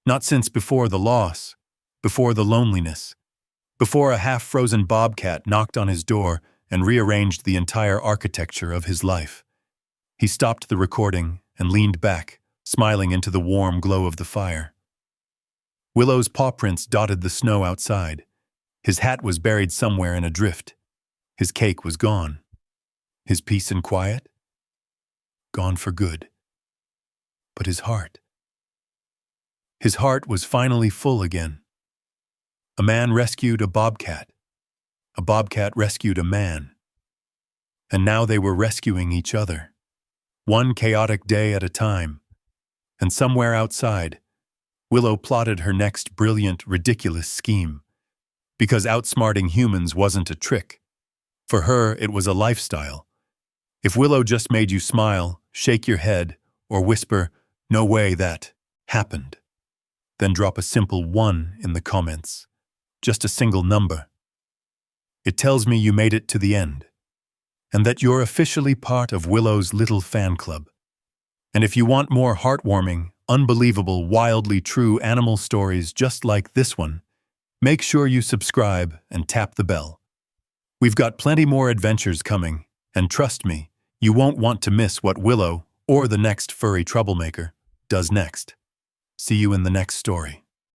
Not since before the loss, before the loneliness, before a half-frozen bobcat knocked on his door and rearranged the entire architecture of his life. He stopped the recording and leaned back, smiling into the warm glow of the fire. Willow's paw prints dotted the snow outside. His hat was buried somewhere in a drift. His cake was gone. His peace and quiet? Gone for good. But his heart? His heart was finally full again. A man rescued a bobcat. A bobcat rescued a man. And now they were rescuing each other. One chaotic day at a time. And somewhere outside, Willow plotted her next brilliant, ridiculous scheme. Because outsmarting humans wasn't a trick. For her, it was a lifestyle. If Willow just made you smile, shake your head, or whisper, "No way that happened," then drop a simple 1 in the comments. Just a single number. It tells me you made it to the end, and that you're officially part of Willow's little fan club. And if you want more heartwarming, unbelievable, wildly true animal stories just like this one, make sure you subscribe and tap the bell. We've got plenty more adventures coming, and trust me, you won't want to miss what Willow, or the next furry troublemaker, does next. See you in the next story.